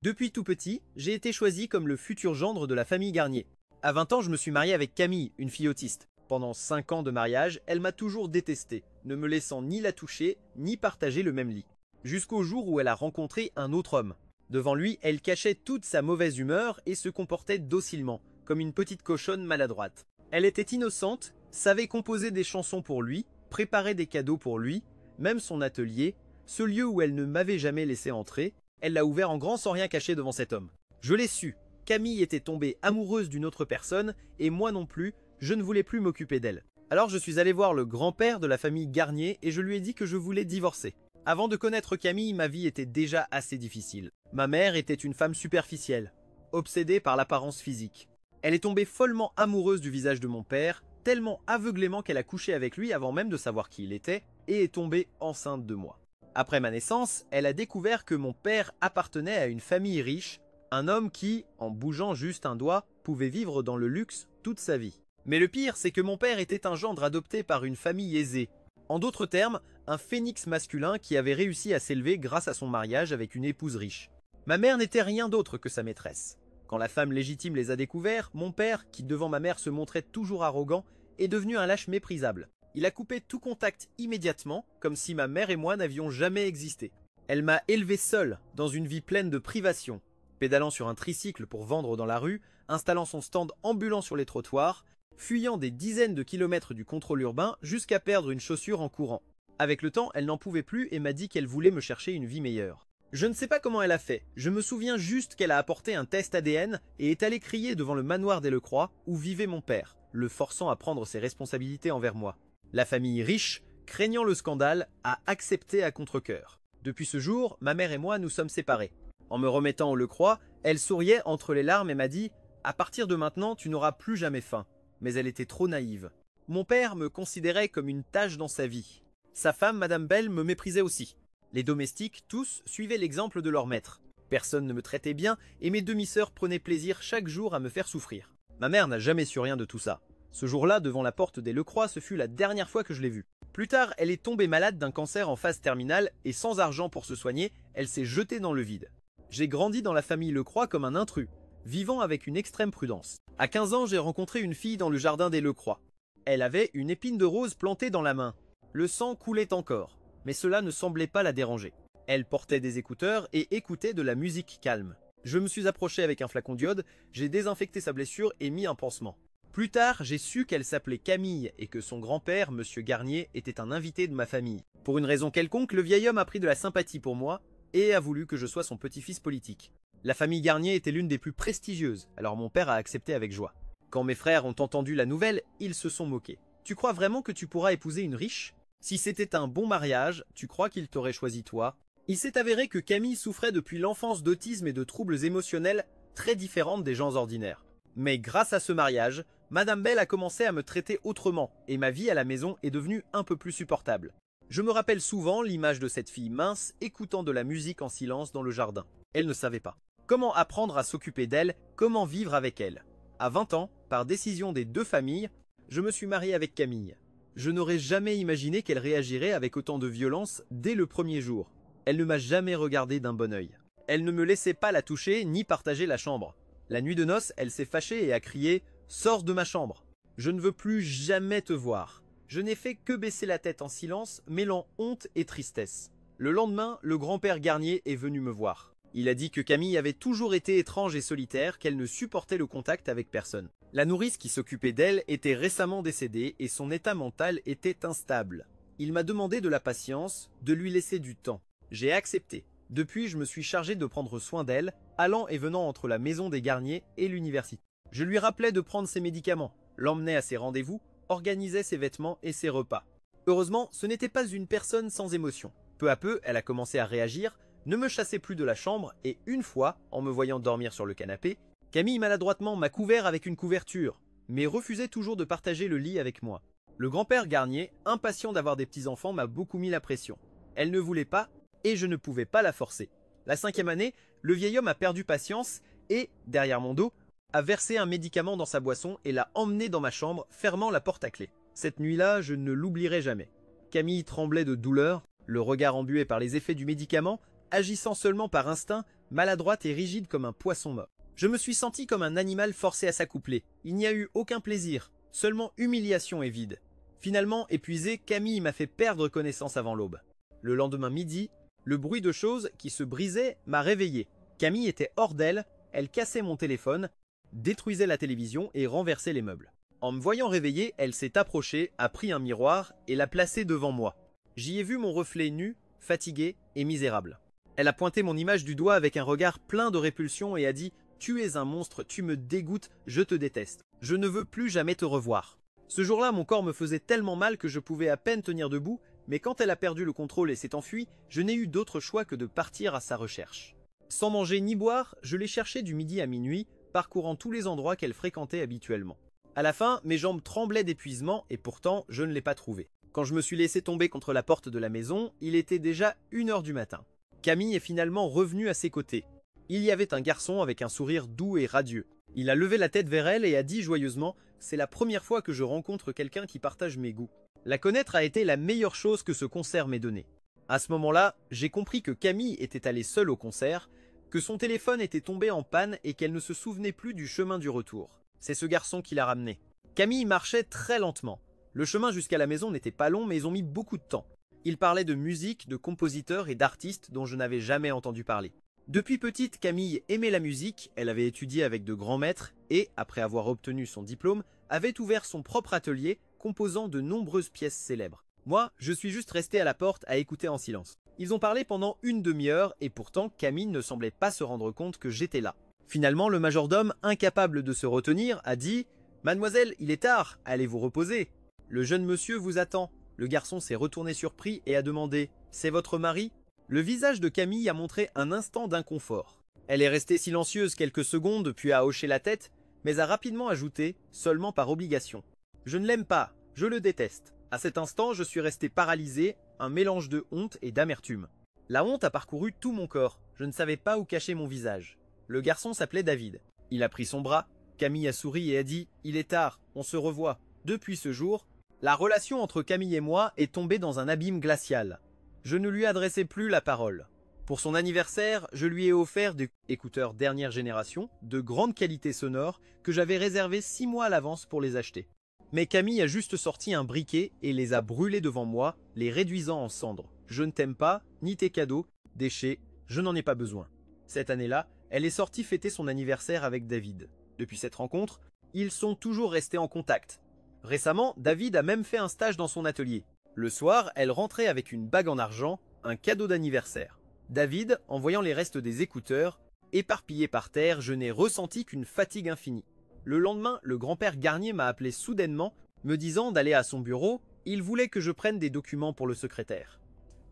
Depuis tout petit, j'ai été choisi comme le futur gendre de la famille Garnier. À 20 ans, je me suis marié avec Camille, une fille autiste. Pendant 5 ans de mariage, elle m'a toujours détesté, ne me laissant ni la toucher, ni partager le même lit. Jusqu'au jour où elle a rencontré un autre homme. Devant lui, elle cachait toute sa mauvaise humeur et se comportait docilement, comme une petite cochonne maladroite. Elle était innocente, savait composer des chansons pour lui, préparer des cadeaux pour lui, même son atelier, ce lieu où elle ne m'avait jamais laissé entrer, elle l'a ouvert en grand sans rien cacher devant cet homme. Je l'ai su, Camille était tombée amoureuse d'une autre personne, et moi non plus, je ne voulais plus m'occuper d'elle. Alors je suis allé voir le grand-père de la famille Garnier et je lui ai dit que je voulais divorcer. Avant de connaître Camille, ma vie était déjà assez difficile. Ma mère était une femme superficielle, obsédée par l'apparence physique. Elle est tombée follement amoureuse du visage de mon père, tellement aveuglément qu'elle a couché avec lui avant même de savoir qui il était, et est tombée enceinte de moi. Après ma naissance, elle a découvert que mon père appartenait à une famille riche, un homme qui, en bougeant juste un doigt, pouvait vivre dans le luxe toute sa vie. Mais le pire, c'est que mon père était un gendre adopté par une famille aisée. En d'autres termes, un phénix masculin qui avait réussi à s'élever grâce à son mariage avec une épouse riche. Ma mère n'était rien d'autre que sa maîtresse. Quand la femme légitime les a découverts, mon père, qui devant ma mère se montrait toujours arrogant, est devenu un lâche méprisable. Il a coupé tout contact immédiatement, comme si ma mère et moi n'avions jamais existé. Elle m'a élevé seule, dans une vie pleine de privations, pédalant sur un tricycle pour vendre dans la rue, installant son stand ambulant sur les trottoirs, fuyant des dizaines de kilomètres du contrôle urbain jusqu'à perdre une chaussure en courant. Avec le temps, elle n'en pouvait plus et m'a dit qu'elle voulait me chercher une vie meilleure. Je ne sais pas comment elle a fait, je me souviens juste qu'elle a apporté un test ADN et est allée crier devant le manoir Dellecroix où vivait mon père, le forçant à prendre ses responsabilités envers moi. La famille riche, craignant le scandale, a accepté à contre-cœur. Depuis ce jour, ma mère et moi nous sommes séparés. En me remettant au Lecroix, elle souriait entre les larmes et m'a dit « À partir de maintenant, tu n'auras plus jamais faim ». Mais elle était trop naïve. Mon père me considérait comme une tâche dans sa vie. Sa femme, Madame Belle, me méprisait aussi. Les domestiques, tous, suivaient l'exemple de leur maître. Personne ne me traitait bien et mes demi-sœurs prenaient plaisir chaque jour à me faire souffrir. Ma mère n'a jamais su rien de tout ça. Ce jour-là, devant la porte des Lecroix, ce fut la dernière fois que je l'ai vue. Plus tard, elle est tombée malade d'un cancer en phase terminale et sans argent pour se soigner, elle s'est jetée dans le vide. J'ai grandi dans la famille Lecroix comme un intrus, vivant avec une extrême prudence. À 15 ans, j'ai rencontré une fille dans le jardin des Lecroix. Elle avait une épine de rose plantée dans la main. Le sang coulait encore, mais cela ne semblait pas la déranger. Elle portait des écouteurs et écoutait de la musique calme. Je me suis approché avec un flacon d'iode, j'ai désinfecté sa blessure et mis un pansement. Plus tard, j'ai su qu'elle s'appelait Camille et que son grand-père, Monsieur Garnier, était un invité de ma famille. Pour une raison quelconque, le vieil homme a pris de la sympathie pour moi et a voulu que je sois son petit-fils politique. La famille Garnier était l'une des plus prestigieuses, alors mon père a accepté avec joie. Quand mes frères ont entendu la nouvelle, ils se sont moqués. « Tu crois vraiment que tu pourras épouser une riche ? Si c'était un bon mariage, tu crois qu'il t'aurait choisi toi ?» Il s'est avéré que Camille souffrait depuis l'enfance d'autisme et de troubles émotionnels très différents des gens ordinaires. Mais grâce à ce mariage, Madame Belle a commencé à me traiter autrement et ma vie à la maison est devenue un peu plus supportable. Je me rappelle souvent l'image de cette fille mince écoutant de la musique en silence dans le jardin. Elle ne savait pas. Comment apprendre à s'occuper d'elle, comment vivre avec elle. À 20 ans, par décision des deux familles, je me suis marié avec Camille. Je n'aurais jamais imaginé qu'elle réagirait avec autant de violence dès le premier jour. Elle ne m'a jamais regardé d'un bon œil. Elle ne me laissait pas la toucher ni partager la chambre. La nuit de noces, elle s'est fâchée et a crié « Sors de ma chambre ! Je ne veux plus jamais te voir !» Je n'ai fait que baisser la tête en silence, mêlant honte et tristesse. Le lendemain, le grand-père Garnier est venu me voir. Il a dit que Camille avait toujours été étrange et solitaire, qu'elle ne supportait le contact avec personne. La nourrice qui s'occupait d'elle était récemment décédée et son état mental était instable. Il m'a demandé de la patience, de lui laisser du temps. J'ai accepté. Depuis, je me suis chargé de prendre soin d'elle, allant et venant entre la maison des Garnier et l'université. Je lui rappelais de prendre ses médicaments, l'emmenais à ses rendez-vous, organisait ses vêtements et ses repas. Heureusement, ce n'était pas une personne sans émotion. Peu à peu, elle a commencé à réagir, ne me chassait plus de la chambre et une fois, en me voyant dormir sur le canapé, Camille maladroitement m'a couvert avec une couverture, mais refusait toujours de partager le lit avec moi. Le grand-père Garnier, impatient d'avoir des petits-enfants, m'a beaucoup mis la pression. Elle ne voulait pas et je ne pouvais pas la forcer. La 5e année, le vieil homme a perdu patience et, derrière mon dos, a versé un médicament dans sa boisson et l'a emmené dans ma chambre, fermant la porte à clé. Cette nuit-là, je ne l'oublierai jamais. Camille tremblait de douleur, le regard embué par les effets du médicament, agissant seulement par instinct, maladroite et rigide comme un poisson mort. Je me suis senti comme un animal forcé à s'accoupler. Il n'y a eu aucun plaisir, seulement humiliation et vide. Finalement, épuisé, Camille m'a fait perdre connaissance avant l'aube. Le lendemain midi, le bruit de choses qui se brisaient m'a réveillé. Camille était hors d'elle, elle cassait mon téléphone, détruisait la télévision et renversait les meubles. En me voyant réveillé, elle s'est approchée, a pris un miroir et l'a placé devant moi. J'y ai vu mon reflet nu, fatigué et misérable. Elle a pointé mon image du doigt avec un regard plein de répulsion et a dit « Tu es un monstre, tu me dégoûtes, je te déteste. Je ne veux plus jamais te revoir. » Ce jour-là, mon corps me faisait tellement mal que je pouvais à peine tenir debout, mais quand elle a perdu le contrôle et s'est enfuie, je n'ai eu d'autre choix que de partir à sa recherche. Sans manger ni boire, je l'ai cherchée du midi à minuit, parcourant tous les endroits qu'elle fréquentait habituellement. À la fin, mes jambes tremblaient d'épuisement et pourtant, je ne l'ai pas trouvée. Quand je me suis laissé tomber contre la porte de la maison, il était déjà 1h du matin. Camille est finalement revenue à ses côtés. Il y avait un garçon avec un sourire doux et radieux. Il a levé la tête vers elle et a dit joyeusement « C'est la première fois que je rencontre quelqu'un qui partage mes goûts. » La connaître a été la meilleure chose que ce concert m'ait donné. À ce moment-là, j'ai compris que Camille était allée seule au concert, que son téléphone était tombé en panne et qu'elle ne se souvenait plus du chemin du retour. C'est ce garçon qui l'a ramenée. Camille marchait très lentement. Le chemin jusqu'à la maison n'était pas long, mais ils ont mis beaucoup de temps. Ils parlaient de musique, de compositeurs et d'artistes dont je n'avais jamais entendu parler. Depuis petite, Camille aimait la musique, elle avait étudié avec de grands maîtres et, après avoir obtenu son diplôme, avait ouvert son propre atelier, composant de nombreuses pièces célèbres. Moi, je suis juste resté à la porte à écouter en silence. Ils ont parlé pendant une demi-heure et pourtant Camille ne semblait pas se rendre compte que j'étais là. Finalement, le majordome, incapable de se retenir, a dit « Mademoiselle, il est tard, allez vous reposer. Le jeune monsieur vous attend. » Le garçon s'est retourné surpris et a demandé « C'est votre mari ?» Le visage de Camille a montré un instant d'inconfort. Elle est restée silencieuse quelques secondes puis a hoché la tête, mais a rapidement ajouté, seulement par obligation. « Je ne l'aime pas, je le déteste. » À cet instant, je suis resté paralysé, un mélange de honte et d'amertume. La honte a parcouru tout mon corps, je ne savais pas où cacher mon visage. Le garçon s'appelait David. Il a pris son bras, Camille a souri et a dit « Il est tard, on se revoit. » Depuis ce jour, la relation entre Camille et moi est tombée dans un abîme glacial. Je ne lui adressais plus la parole. Pour son anniversaire, je lui ai offert des écouteurs dernière génération, de grande qualité sonore, que j'avais réservés 6 mois à l'avance pour les acheter. Mais Camille a juste sorti un briquet et les a brûlés devant moi, les réduisant en cendres. Je ne t'aime pas, ni tes cadeaux, déchets, je n'en ai pas besoin. Cette année-là, elle est sortie fêter son anniversaire avec David. Depuis cette rencontre, ils sont toujours restés en contact. Récemment, David a même fait un stage dans son atelier. Le soir, elle rentrait avec une bague en argent, un cadeau d'anniversaire. David, en voyant les restes des écouteurs, éparpillés par terre, je n'ai ressenti qu'une fatigue infinie. Le lendemain, le grand-père Garnier m'a appelé soudainement, me disant d'aller à son bureau, il voulait que je prenne des documents pour le secrétaire.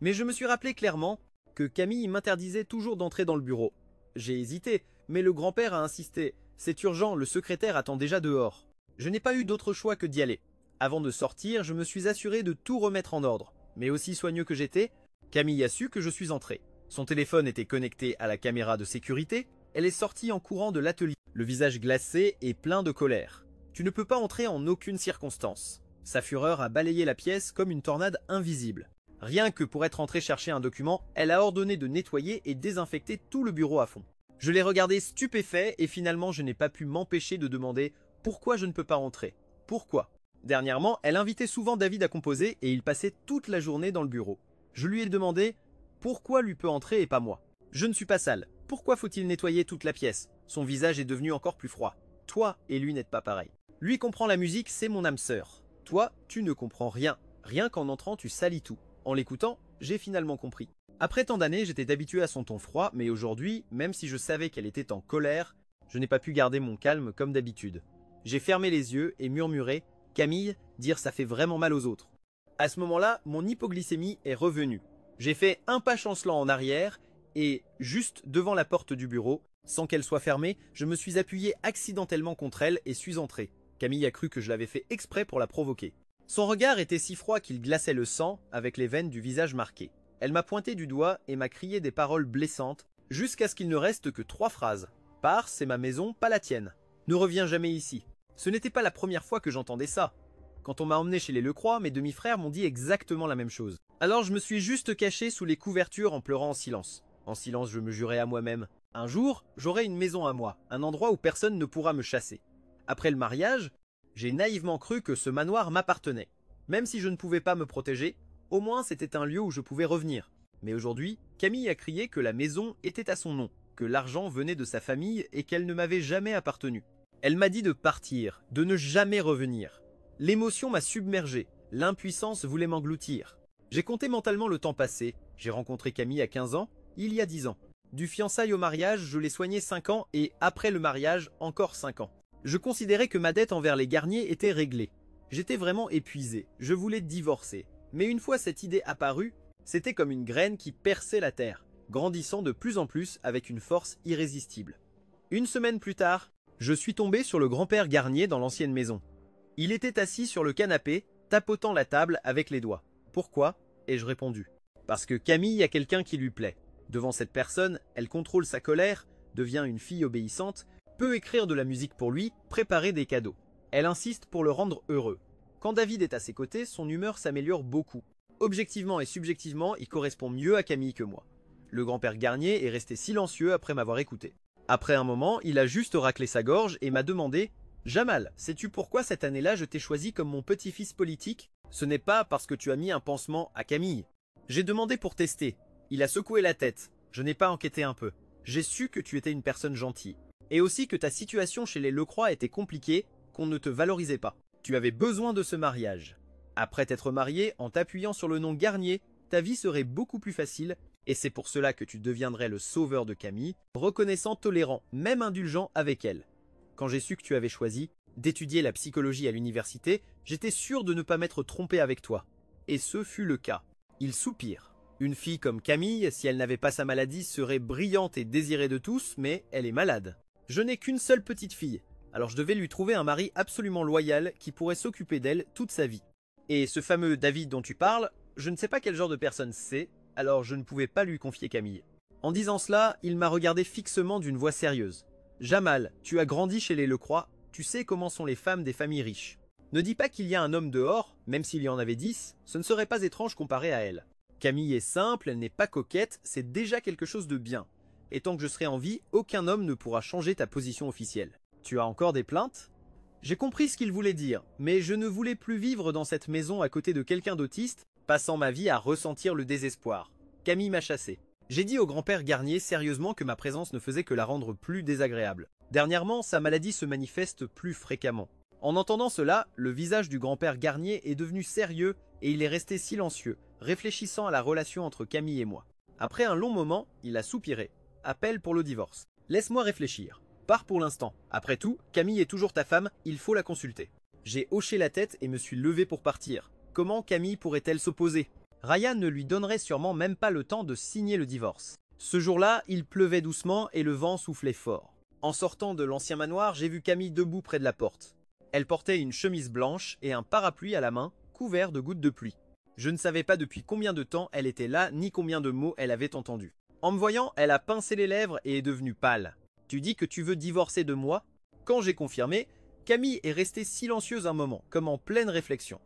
Mais je me suis rappelé clairement que Camille m'interdisait toujours d'entrer dans le bureau. J'ai hésité, mais le grand-père a insisté, c'est urgent, le secrétaire attend déjà dehors. Je n'ai pas eu d'autre choix que d'y aller. Avant de sortir, je me suis assuré de tout remettre en ordre. Mais aussi soigneux que j'étais, Camille a su que je suis entré. Son téléphone était connecté à la caméra de sécurité, elle est sortie en courant de l'atelier, le visage glacé et plein de colère. Tu ne peux pas entrer en aucune circonstance. Sa fureur a balayé la pièce comme une tornade invisible. Rien que pour être entrée chercher un document, elle a ordonné de nettoyer et désinfecter tout le bureau à fond. Je l'ai regardé stupéfait et finalement je n'ai pas pu m'empêcher de demander pourquoi je ne peux pas entrer. Pourquoi? Dernièrement, elle invitait souvent David à composer et il passait toute la journée dans le bureau. Je lui ai demandé pourquoi lui peut entrer et pas moi. Je ne suis pas sale. Pourquoi faut-il nettoyer toute la pièce? Son visage est devenu encore plus froid. Toi et lui n'êtes pas pareil. Lui comprend la musique, c'est mon âme sœur. Toi, tu ne comprends rien. Rien qu'en entrant, tu salis tout. En l'écoutant, j'ai finalement compris. Après tant d'années, j'étais habitué à son ton froid, mais aujourd'hui, même si je savais qu'elle était en colère, je n'ai pas pu garder mon calme comme d'habitude. J'ai fermé les yeux et murmuré « Camille, dire ça fait vraiment mal aux autres ». À ce moment-là, mon hypoglycémie est revenue. J'ai fait un pas chancelant en arrière et, juste devant la porte du bureau, sans qu'elle soit fermée, je me suis appuyé accidentellement contre elle et suis entré. Camille a cru que je l'avais fait exprès pour la provoquer. Son regard était si froid qu'il glaçait le sang avec les veines du visage marquées. Elle m'a pointé du doigt et m'a crié des paroles blessantes jusqu'à ce qu'il ne reste que 3 phrases. « Pars, c'est ma maison, pas la tienne. Ne reviens jamais ici. » Ce n'était pas la première fois que j'entendais ça. Quand on m'a emmené chez les Lecroix, mes demi-frères m'ont dit exactement la même chose. Alors je me suis juste caché sous les couvertures en pleurant en silence. En silence, je me jurais à moi-même. Un jour, j'aurai une maison à moi, un endroit où personne ne pourra me chasser. Après le mariage, j'ai naïvement cru que ce manoir m'appartenait. Même si je ne pouvais pas me protéger, au moins c'était un lieu où je pouvais revenir. Mais aujourd'hui, Camille a crié que la maison était à son nom, que l'argent venait de sa famille et qu'elle ne m'avait jamais appartenu. Elle m'a dit de partir, de ne jamais revenir. L'émotion m'a submergé, l'impuissance voulait m'engloutir. J'ai compté mentalement le temps passé, j'ai rencontré Camille à 15 ans, il y a 10 ans. Du fiançailles au mariage, je l'ai soignée 5 ans et après le mariage, encore 5 ans. Je considérais que ma dette envers les Garnier était réglée. J'étais vraiment épuisé, je voulais divorcer. Mais une fois cette idée apparue, c'était comme une graine qui perçait la terre, grandissant de plus en plus avec une force irrésistible. Une semaine plus tard, je suis tombé sur le grand-père Garnier dans l'ancienne maison. Il était assis sur le canapé, tapotant la table avec les doigts. Pourquoi ? Ai-je répondu. Parce que Camille a quelqu'un qui lui plaît. Devant cette personne, elle contrôle sa colère, devient une fille obéissante, peut écrire de la musique pour lui, préparer des cadeaux. Elle insiste pour le rendre heureux. Quand David est à ses côtés, son humeur s'améliore beaucoup. Objectivement et subjectivement, il correspond mieux à Camille que moi. Le grand-père Garnier est resté silencieux après m'avoir écouté. Après un moment, il a juste raclé sa gorge et m'a demandé « Jamal, sais-tu pourquoi cette année-là je t'ai choisi comme mon petit-fils politique ? Ce n'est pas parce que tu as mis un pansement à Camille. » J'ai demandé pour tester. Il a secoué la tête. Je n'ai pas enquêté un peu. J'ai su que tu étais une personne gentille. Et aussi que ta situation chez les Lecroix était compliquée, qu'on ne te valorisait pas. Tu avais besoin de ce mariage. Après t'être marié, en t'appuyant sur le nom Garnier, ta vie serait beaucoup plus facile, et c'est pour cela que tu deviendrais le sauveur de Camille, reconnaissant, tolérant, même indulgent avec elle. Quand j'ai su que tu avais choisi d'étudier la psychologie à l'université, j'étais sûr de ne pas m'être trompé avec toi. Et ce fut le cas. Il soupire. Une fille comme Camille, si elle n'avait pas sa maladie, serait brillante et désirée de tous, mais elle est malade. Je n'ai qu'une seule petite fille, alors je devais lui trouver un mari absolument loyal qui pourrait s'occuper d'elle toute sa vie. Et ce fameux David dont tu parles, je ne sais pas quel genre de personne c'est, alors je ne pouvais pas lui confier Camille. En disant cela, il m'a regardé fixement d'une voix sérieuse. Jamal, tu as grandi chez les Lecroix, tu sais comment sont les femmes des familles riches. Ne dis pas qu'il y a un homme dehors, même s'il y en avait 10, ce ne serait pas étrange comparé à elle. Camille est simple, elle n'est pas coquette, c'est déjà quelque chose de bien. Et tant que je serai en vie, aucun homme ne pourra changer ta position officielle. Tu as encore des plaintes ? J'ai compris ce qu'il voulait dire, mais je ne voulais plus vivre dans cette maison à côté de quelqu'un d'autiste, passant ma vie à ressentir le désespoir. Camille m'a chassé. J'ai dit au grand-père Garnier sérieusement que ma présence ne faisait que la rendre plus désagréable. Dernièrement, sa maladie se manifeste plus fréquemment. En entendant cela, le visage du grand-père Garnier est devenu sérieux et il est resté silencieux, réfléchissant à la relation entre Camille et moi. Après un long moment, il a soupiré. Appel pour le divorce. Laisse-moi réfléchir. Pars pour l'instant. Après tout, Camille est toujours ta femme, il faut la consulter. J'ai hoché la tête et me suis levé pour partir. Comment Camille pourrait-elle s'opposer ? Ryan ne lui donnerait sûrement même pas le temps de signer le divorce. Ce jour-là, il pleuvait doucement et le vent soufflait fort. En sortant de l'ancien manoir, j'ai vu Camille debout près de la porte. Elle portait une chemise blanche et un parapluie à la main, couvert de gouttes de pluie. Je ne savais pas depuis combien de temps elle était là, ni combien de mots elle avait entendus. En me voyant, elle a pincé les lèvres et est devenue pâle. Tu dis que tu veux divorcer de moi ? Quand j'ai confirmé, Camille est restée silencieuse un moment, comme en pleine réflexion.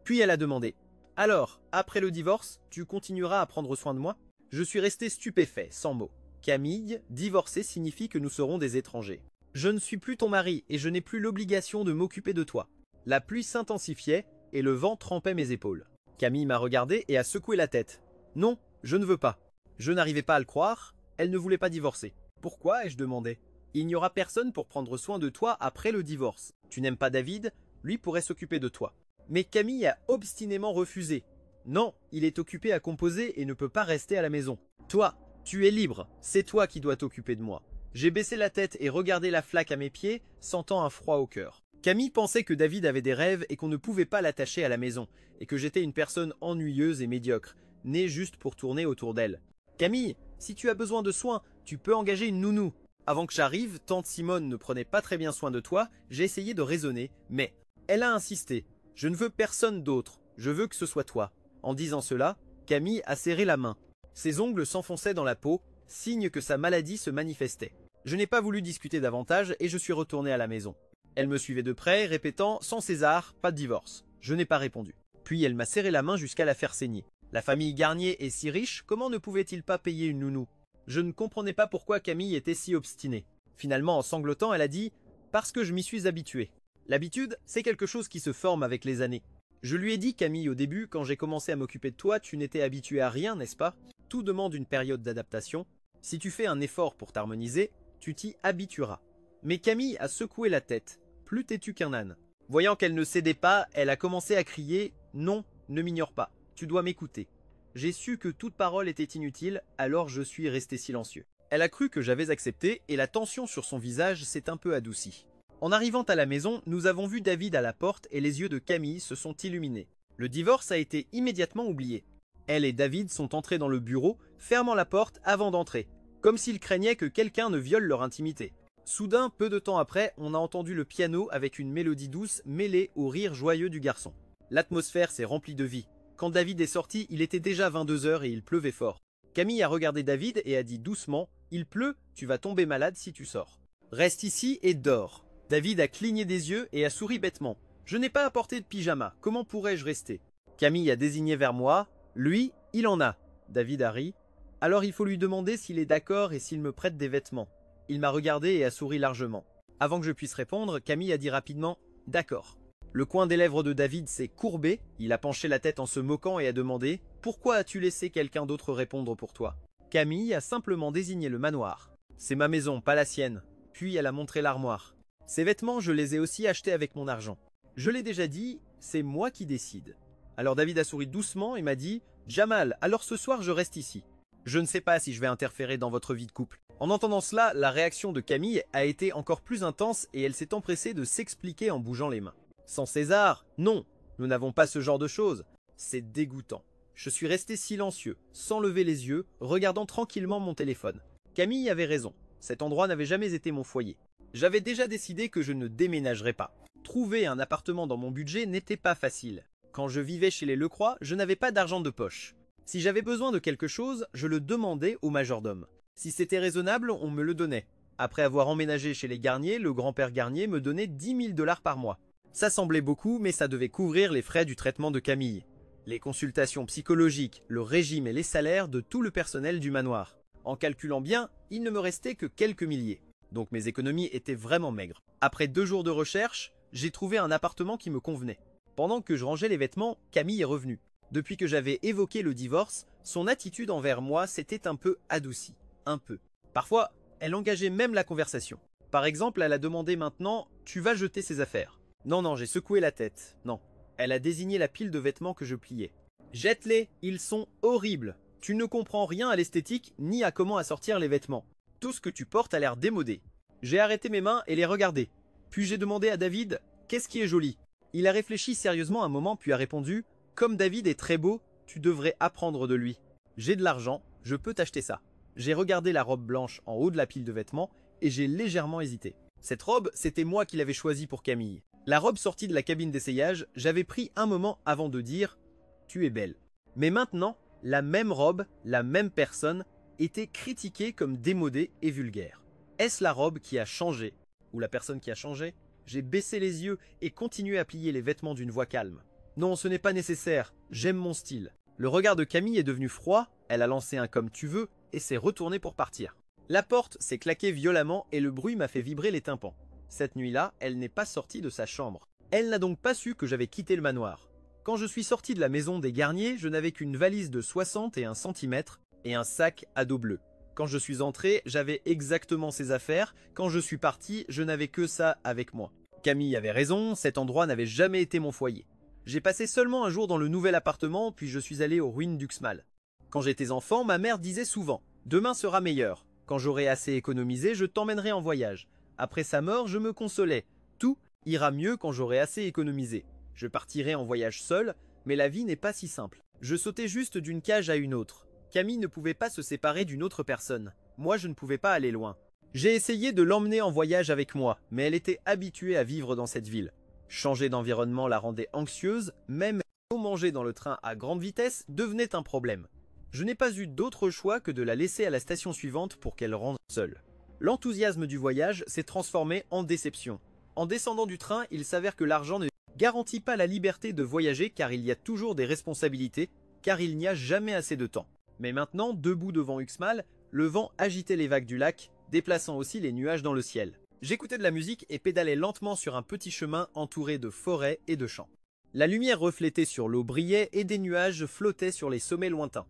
Puis elle a demandé « Alors, après le divorce, tu continueras à prendre soin de moi ?» Je suis resté stupéfait, sans mots. Camille, divorcer signifie que nous serons des étrangers. Je ne suis plus ton mari et je n'ai plus l'obligation de m'occuper de toi. La pluie s'intensifiait et le vent trempait mes épaules. Camille m'a regardé et a secoué la tête. Non, je ne veux pas. Je n'arrivais pas à le croire, elle ne voulait pas divorcer. Pourquoi ai-je demandé ? Il n'y aura personne pour prendre soin de toi après le divorce. Tu n'aimes pas David, lui pourrait s'occuper de toi. Mais Camille a obstinément refusé. Non, il est occupé à composer et ne peut pas rester à la maison. Toi, tu es libre, c'est toi qui dois t'occuper de moi. J'ai baissé la tête et regardé la flaque à mes pieds, sentant un froid au cœur. Camille pensait que David avait des rêves et qu'on ne pouvait pas l'attacher à la maison, et que j'étais une personne ennuyeuse et médiocre, née juste pour tourner autour d'elle. Camille, si tu as besoin de soins, tu peux engager une nounou. Avant que j'arrive, tante Simone ne prenait pas très bien soin de toi, j'ai essayé de raisonner, mais elle a insisté. Je ne veux personne d'autre, je veux que ce soit toi. En disant cela, Camille a serré la main. Ses ongles s'enfonçaient dans la peau, signe que sa maladie se manifestait. Je n'ai pas voulu discuter davantage et je suis retourné à la maison. Elle me suivait de près, répétant « Sans César, pas de divorce ». Je n'ai pas répondu. Puis elle m'a serré la main jusqu'à la faire saigner. La famille Garnier est si riche, comment ne pouvait-il pas payer une nounou? Je ne comprenais pas pourquoi Camille était si obstinée. Finalement, en sanglotant, elle a dit « Parce que je m'y suis habituée ». L'habitude, c'est quelque chose qui se forme avec les années. Je lui ai dit, Camille, au début, quand j'ai commencé à m'occuper de toi, tu n'étais habituée à rien, n'est-ce pas? Tout demande une période d'adaptation. Si tu fais un effort pour t'harmoniser, tu t'y habitueras. Mais Camille a secoué la tête, plus têtue qu'un âne. Voyant qu'elle ne cédait pas, elle a commencé à crier « Non, ne m'ignore pas, tu dois m'écouter ». J'ai su que toute parole était inutile, alors je suis resté silencieux. Elle a cru que j'avais accepté et la tension sur son visage s'est un peu adoucie. En arrivant à la maison, nous avons vu David à la porte et les yeux de Camille se sont illuminés. Le divorce a été immédiatement oublié. Elle et David sont entrés dans le bureau, fermant la porte avant d'entrer, comme s'ils craignaient que quelqu'un ne viole leur intimité. Soudain, peu de temps après, on a entendu le piano avec une mélodie douce mêlée au rire joyeux du garçon. L'atmosphère s'est remplie de vie. Quand David est sorti, il était déjà 22 h et il pleuvait fort. Camille a regardé David et a dit doucement « Il pleut, tu vas tomber malade si tu sors. Reste ici et dors. » David a cligné des yeux et a souri bêtement. « Je n'ai pas apporté de pyjama, comment pourrais-je rester ?» Camille a désigné vers moi « Lui, il en a. » David a ri. « Alors il faut lui demander s'il est d'accord et s'il me prête des vêtements. » Il m'a regardé et a souri largement. Avant que je puisse répondre, Camille a dit rapidement « D'accord ». Le coin des lèvres de David s'est courbé, il a penché la tête en se moquant et a demandé « Pourquoi as-tu laissé quelqu'un d'autre répondre pour toi ?» Camille a simplement désigné le manoir. « C'est ma maison, pas la sienne. » Puis elle a montré l'armoire. « Ces vêtements, je les ai aussi achetés avec mon argent. Je l'ai déjà dit, c'est moi qui décide. » Alors David a souri doucement et m'a dit « Jamal, alors ce soir je reste ici. Je ne sais pas si je vais interférer dans votre vie de couple. » En entendant cela, la réaction de Camille a été encore plus intense et elle s'est empressée de s'expliquer en bougeant les mains. Sans César, non, nous n'avons pas ce genre de choses. C'est dégoûtant. Je suis resté silencieux, sans lever les yeux, regardant tranquillement mon téléphone. Camille avait raison, cet endroit n'avait jamais été mon foyer. J'avais déjà décidé que je ne déménagerais pas. Trouver un appartement dans mon budget n'était pas facile. Quand je vivais chez les Lecroix, je n'avais pas d'argent de poche. Si j'avais besoin de quelque chose, je le demandais au majordome. Si c'était raisonnable, on me le donnait. Après avoir emménagé chez les Garnier, le grand-père Garnier me donnait 10 000 $ par mois. Ça semblait beaucoup, mais ça devait couvrir les frais du traitement de Camille, les consultations psychologiques, le régime et les salaires de tout le personnel du manoir. En calculant bien, il ne me restait que quelques milliers. Donc mes économies étaient vraiment maigres. Après 2 jours de recherche, j'ai trouvé un appartement qui me convenait. Pendant que je rangeais les vêtements, Camille est revenue. Depuis que j'avais évoqué le divorce, son attitude envers moi s'était un peu adoucie. Un peu. Parfois, elle engageait même la conversation. Par exemple, elle a demandé maintenant « Tu vas jeter ces affaires ?» Non, non, j'ai secoué la tête. Non. Elle a désigné la pile de vêtements que je pliais. « Jette-les, ils sont horribles. Tu ne comprends rien à l'esthétique ni à comment assortir les vêtements. Tout ce que tu portes a l'air démodé. » J'ai arrêté mes mains et les regardé. Puis j'ai demandé à David « Qu'est-ce qui est joli ?» Il a réfléchi sérieusement un moment puis a répondu « Comme David est très beau, tu devrais apprendre de lui. J'ai de l'argent, je peux t'acheter ça. » J'ai regardé la robe blanche en haut de la pile de vêtements et j'ai légèrement hésité. Cette robe, c'était moi qui l'avais choisie pour Camille. La robe sortie de la cabine d'essayage, j'avais pris un moment avant de dire « Tu es belle ». Mais maintenant, la même robe, la même personne, était critiquée comme démodée et vulgaire. Est-ce la robe qui a changé? Ou la personne qui a changé? J'ai baissé les yeux et continué à plier les vêtements d'une voix calme. Non, ce n'est pas nécessaire, j'aime mon style. Le regard de Camille est devenu froid, elle a lancé un « comme tu veux » et s'est retournée pour partir. La porte s'est claquée violemment et le bruit m'a fait vibrer les tympans. Cette nuit-là, elle n'est pas sortie de sa chambre. Elle n'a donc pas su que j'avais quitté le manoir. Quand je suis sorti de la maison des Garnier, je n'avais qu'une valise de 61 cm et un sac à dos bleu. Quand je suis entré, j'avais exactement ces affaires. Quand je suis parti, je n'avais que ça avec moi. Camille avait raison, cet endroit n'avait jamais été mon foyer. J'ai passé seulement un jour dans le nouvel appartement, puis je suis allé aux ruines d'Uxmal. Quand j'étais enfant, ma mère disait souvent « Demain sera meilleur. Quand j'aurai assez économisé, je t'emmènerai en voyage. » Après sa mort, je me consolais. Tout ira mieux quand j'aurai assez économisé. Je partirai en voyage seul, mais la vie n'est pas si simple. Je sautais juste d'une cage à une autre. Camille ne pouvait pas se séparer d'une autre personne. Moi, je ne pouvais pas aller loin. J'ai essayé de l'emmener en voyage avec moi, mais elle était habituée à vivre dans cette ville. Changer d'environnement la rendait anxieuse, même manger dans le train à grande vitesse devenait un problème. Je n'ai pas eu d'autre choix que de la laisser à la station suivante pour qu'elle rentre seule. L'enthousiasme du voyage s'est transformé en déception. En descendant du train, il s'avère que l'argent ne garantit pas la liberté de voyager car il y a toujours des responsabilités, car il n'y a jamais assez de temps. Mais maintenant, debout devant Uxmal, le vent agitait les vagues du lac, déplaçant aussi les nuages dans le ciel. J'écoutais de la musique et pédalais lentement sur un petit chemin entouré de forêts et de champs. La lumière reflétée sur l'eau brillait et des nuages flottaient sur les sommets lointains.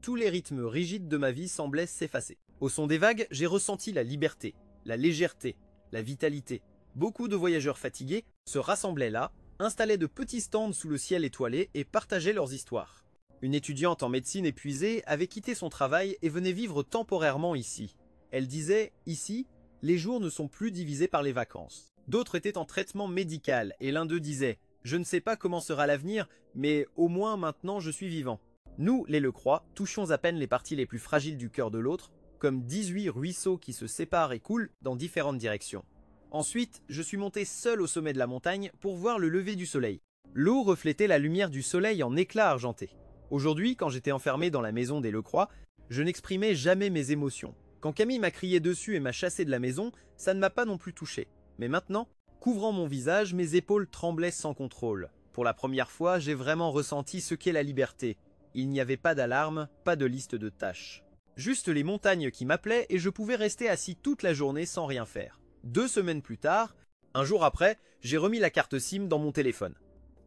Tous les rythmes rigides de ma vie semblaient s'effacer. Au son des vagues, j'ai ressenti la liberté, la légèreté, la vitalité. Beaucoup de voyageurs fatigués se rassemblaient là, installaient de petits stands sous le ciel étoilé et partageaient leurs histoires. Une étudiante en médecine épuisée avait quitté son travail et venait vivre temporairement ici. Elle disait « Ici, les jours ne sont plus divisés par les vacances ». D'autres étaient en traitement médical et l'un d'eux disait « Je ne sais pas comment sera l'avenir, mais au moins maintenant je suis vivant ». Nous, les Lecroix, touchions à peine les parties les plus fragiles du cœur de l'autre, comme 18 ruisseaux qui se séparent et coulent dans différentes directions. Ensuite, je suis monté seul au sommet de la montagne pour voir le lever du soleil. L'eau reflétait la lumière du soleil en éclats argentés. Aujourd'hui, quand j'étais enfermé dans la maison des Lecroix, je n'exprimais jamais mes émotions. Quand Camille m'a crié dessus et m'a chassé de la maison, ça ne m'a pas non plus touché. Mais maintenant, couvrant mon visage, mes épaules tremblaient sans contrôle. Pour la première fois, j'ai vraiment ressenti ce qu'est la liberté. Il n'y avait pas d'alarme, pas de liste de tâches. Juste les montagnes qui m'appelaient et je pouvais rester assis toute la journée sans rien faire. 2 semaines plus tard, un jour après, j'ai remis la carte SIM dans mon téléphone.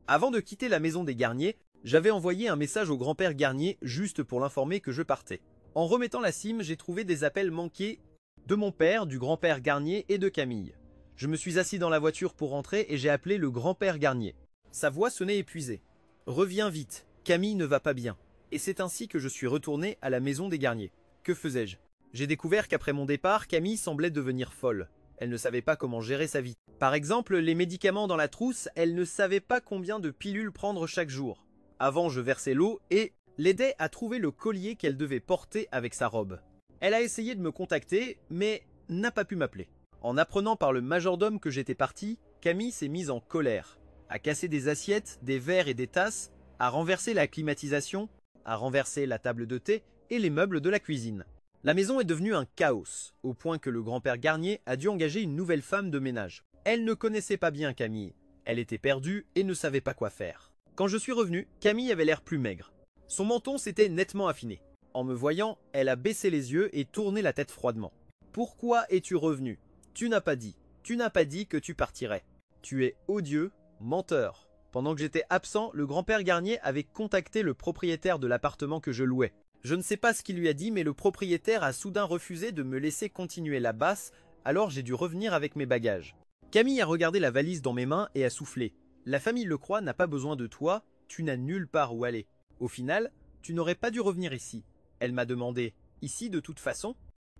Avant de quitter la maison des Garnier, j'avais envoyé un message au grand-père Garnier juste pour l'informer que je partais. En remettant la SIM, j'ai trouvé des appels manqués de mon père, du grand-père Garnier et de Camille. Je me suis assis dans la voiture pour rentrer et j'ai appelé le grand-père Garnier. Sa voix sonnait épuisée. « Reviens vite, Camille ne va pas bien. » Et c'est ainsi que je suis retourné à la maison des Garnier. Que faisais-je? J'ai découvert qu'après mon départ, Camille semblait devenir folle. Elle ne savait pas comment gérer sa vie. Par exemple, les médicaments dans la trousse, elle ne savait pas combien de pilules prendre chaque jour. Avant, je versais l'eau et l'aidais à trouver le collier qu'elle devait porter avec sa robe. Elle a essayé de me contacter, mais n'a pas pu m'appeler. En apprenant par le majordome que j'étais parti, Camille s'est mise en colère, à casser des assiettes, des verres et des tasses, à renverser la climatisation, à renverser la table de thé et les meubles de la cuisine. La maison est devenue un chaos, au point que le grand-père Garnier a dû engager une nouvelle femme de ménage. Elle ne connaissait pas bien Camille, elle était perdue et ne savait pas quoi faire. Quand je suis revenu, Camille avait l'air plus maigre. Son menton s'était nettement affiné. En me voyant, elle a baissé les yeux et tourné la tête froidement. « Pourquoi es-tu revenu? Tu n'as pas dit. Tu n'as pas dit que tu partirais. Tu es odieux, menteur. » Pendant que j'étais absent, le grand-père Garnier avait contacté le propriétaire de l'appartement que je louais. Je ne sais pas ce qu'il lui a dit, mais le propriétaire a soudain refusé de me laisser continuer la basse, alors j'ai dû revenir avec mes bagages. Camille a regardé la valise dans mes mains et a soufflé. « La famille Lecroix n'a pas besoin de toi, tu n'as nulle part où aller. Au final, tu n'aurais pas dû revenir ici. » Elle m'a demandé « Ici de toute façon ?»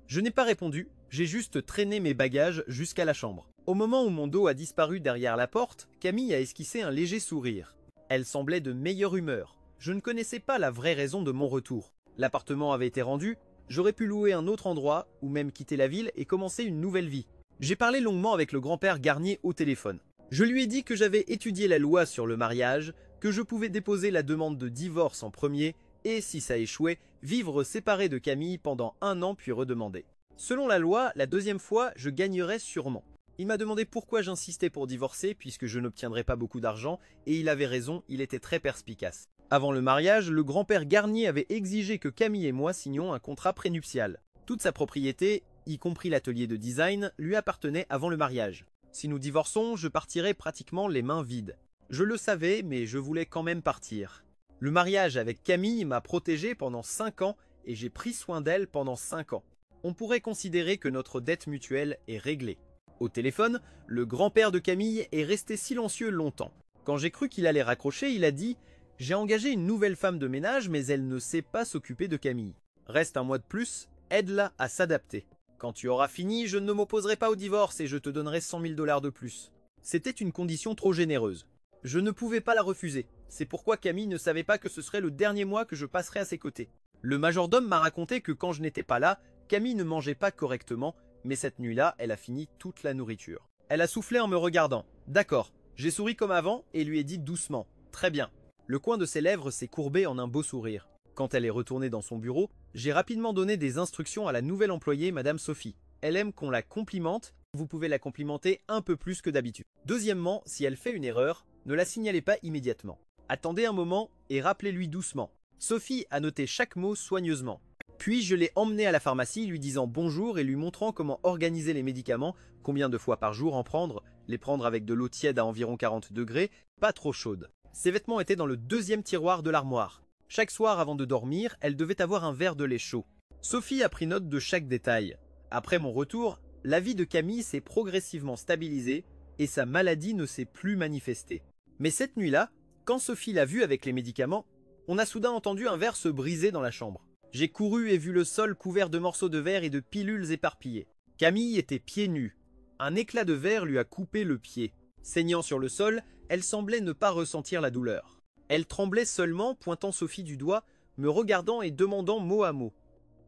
Je n'ai pas répondu, j'ai juste traîné mes bagages jusqu'à la chambre. Au moment où mon dos a disparu derrière la porte, Camille a esquissé un léger sourire. Elle semblait de meilleure humeur. Je ne connaissais pas la vraie raison de mon retour. L'appartement avait été rendu, j'aurais pu louer un autre endroit, ou même quitter la ville et commencer une nouvelle vie. J'ai parlé longuement avec le grand-père Garnier au téléphone. Je lui ai dit que j'avais étudié la loi sur le mariage, que je pouvais déposer la demande de divorce en premier, et si ça échouait, vivre séparé de Camille pendant 1 an puis redemander. Selon la loi, la 2e fois, je gagnerais sûrement. Il m'a demandé pourquoi j'insistais pour divorcer puisque je n'obtiendrais pas beaucoup d'argent, et il avait raison, il était très perspicace. Avant le mariage, le grand-père Garnier avait exigé que Camille et moi signions un contrat prénuptial. Toute sa propriété, y compris l'atelier de design, lui appartenait avant le mariage. Si nous divorçons, je partirais pratiquement les mains vides. Je le savais, mais je voulais quand même partir. Le mariage avec Camille m'a protégé pendant 5 ans et j'ai pris soin d'elle pendant 5 ans. On pourrait considérer que notre dette mutuelle est réglée. Au téléphone, le grand-père de Camille est resté silencieux longtemps. Quand j'ai cru qu'il allait raccrocher, il a dit « J'ai engagé une nouvelle femme de ménage, mais elle ne sait pas s'occuper de Camille. Reste 1 mois de plus, aide-la à s'adapter. Quand tu auras fini, je ne m'opposerai pas au divorce et je te donnerai 100 000 $ de plus. » C'était une condition trop généreuse. Je ne pouvais pas la refuser. C'est pourquoi Camille ne savait pas que ce serait le dernier mois que je passerais à ses côtés. Le majordome m'a raconté que quand je n'étais pas là, Camille ne mangeait pas correctement, mais cette nuit-là, elle a fini toute la nourriture. Elle a soufflé en me regardant. D'accord. J'ai souri comme avant et lui ai dit doucement. Très bien. Le coin de ses lèvres s'est courbé en un beau sourire. Quand elle est retournée dans son bureau, j'ai rapidement donné des instructions à la nouvelle employée, Madame Sophie. Elle aime qu'on la complimente, vous pouvez la complimenter un peu plus que d'habitude. Deuxièmement, si elle fait une erreur, ne la signalez pas immédiatement. Attendez un moment et rappelez-lui doucement. Sophie a noté chaque mot soigneusement. Puis je l'ai emmenée à la pharmacie lui disant bonjour et lui montrant comment organiser les médicaments, combien de fois par jour en prendre, les prendre avec de l'eau tiède à environ 40 degrés, pas trop chaude. Ses vêtements étaient dans le deuxième tiroir de l'armoire. Chaque soir avant de dormir, elle devait avoir un verre de lait chaud. Sophie a pris note de chaque détail. Après mon retour, la vie de Camille s'est progressivement stabilisée et sa maladie ne s'est plus manifestée. Mais cette nuit-là, quand Sophie l'a vue avec les médicaments, on a soudain entendu un verre se briser dans la chambre. J'ai couru et vu le sol couvert de morceaux de verre et de pilules éparpillées. Camille était pieds nus. Un éclat de verre lui a coupé le pied. Saignant sur le sol, elle semblait ne pas ressentir la douleur. Elle tremblait seulement, pointant Sophie du doigt, me regardant et demandant mot à mot.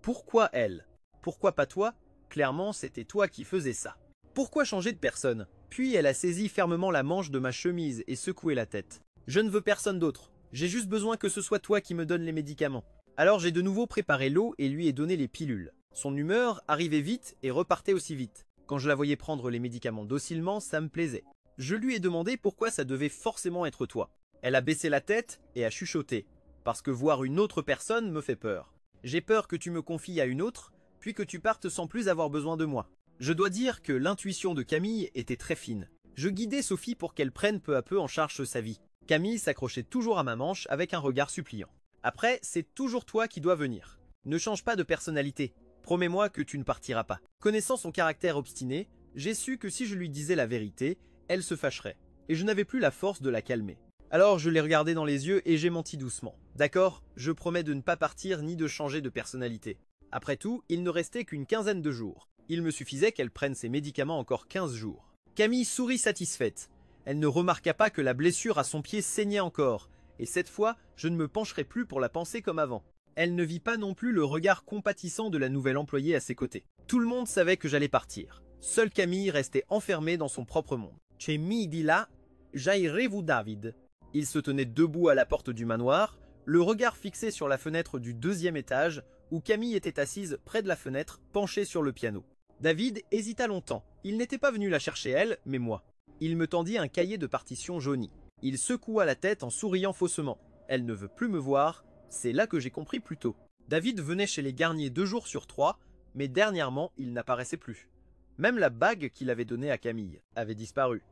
Pourquoi elle? Pourquoi pas toi? Clairement, c'était toi qui faisais ça. Pourquoi changer de personne? Puis elle a saisi fermement la manche de ma chemise et secoué la tête. Je ne veux personne d'autre. J'ai juste besoin que ce soit toi qui me donne les médicaments. Alors j'ai de nouveau préparé l'eau et lui ai donné les pilules. Son humeur arrivait vite et repartait aussi vite. Quand je la voyais prendre les médicaments docilement, ça me plaisait. Je lui ai demandé pourquoi ça devait forcément être toi. Elle a baissé la tête et a chuchoté. Parce que voir une autre personne me fait peur. J'ai peur que tu me confies à une autre, puis que tu partes sans plus avoir besoin de moi. Je dois dire que l'intuition de Camille était très fine. Je guidais Sophie pour qu'elle prenne peu à peu en charge sa vie. Camille s'accrochait toujours à ma manche avec un regard suppliant. Après, c'est toujours toi qui dois venir. Ne change pas de personnalité. Promets-moi que tu ne partiras pas. Connaissant son caractère obstiné, j'ai su que si je lui disais la vérité, elle se fâcherait. Et je n'avais plus la force de la calmer. Alors je l'ai regardé dans les yeux et j'ai menti doucement. D'accord, je promets de ne pas partir ni de changer de personnalité. Après tout, il ne restait qu'une quinzaine de jours. Il me suffisait qu'elle prenne ses médicaments encore 15 jours. Camille sourit satisfaite. Elle ne remarqua pas que la blessure à son pied saignait encore. Et cette fois, je ne me pencherai plus pour la penser comme avant. Elle ne vit pas non plus le regard compatissant de la nouvelle employée à ses côtés. Tout le monde savait que j'allais partir. Seule Camille restait enfermée dans son propre monde. « C'è midi là, j'aillerai-vous David ?» Il se tenait debout à la porte du manoir, le regard fixé sur la fenêtre du deuxième étage, où Camille était assise près de la fenêtre, penchée sur le piano. David hésita longtemps. Il n'était pas venu la chercher elle, mais moi. Il me tendit un cahier de partition jauni. Il secoua la tête en souriant faussement. Elle ne veut plus me voir, c'est là que j'ai compris plus tôt. David venait chez les Garnier 2 jours sur 3, mais dernièrement il n'apparaissait plus. Même la bague qu'il avait donnée à Camille avait disparu.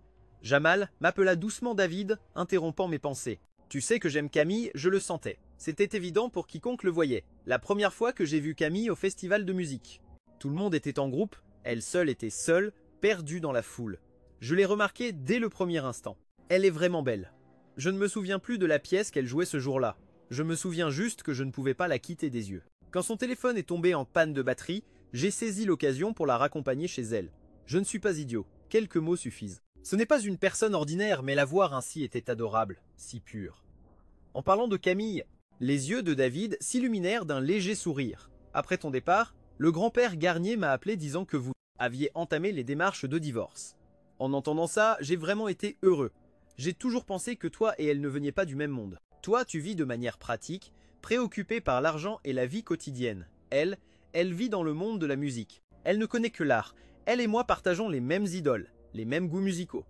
Jamal m'appela doucement David, interrompant mes pensées. Tu sais que j'aime Camille, je le sentais. C'était évident pour quiconque le voyait. La première fois que j'ai vu Camille au festival de musique. Tout le monde était en groupe, elle seule était seule, perdue dans la foule. Je l'ai remarqué dès le premier instant. Elle est vraiment belle. Je ne me souviens plus de la pièce qu'elle jouait ce jour-là. Je me souviens juste que je ne pouvais pas la quitter des yeux. Quand son téléphone est tombé en panne de batterie, j'ai saisi l'occasion pour la raccompagner chez elle. Je ne suis pas idiot, quelques mots suffisent. Ce n'est pas une personne ordinaire, mais la voir ainsi était adorable, si pure. En parlant de Camille, les yeux de David s'illuminèrent d'un léger sourire. Après ton départ, le grand-père Garnier m'a appelé disant que vous aviez entamé les démarches de divorce. En entendant ça, j'ai vraiment été heureux. J'ai toujours pensé que toi et elle ne veniez pas du même monde. Toi, tu vis de manière pratique, préoccupée par l'argent et la vie quotidienne. Elle vit dans le monde de la musique. Elle ne connaît que l'art. Elle et moi partageons les mêmes idoles, les mêmes goûts musicaux.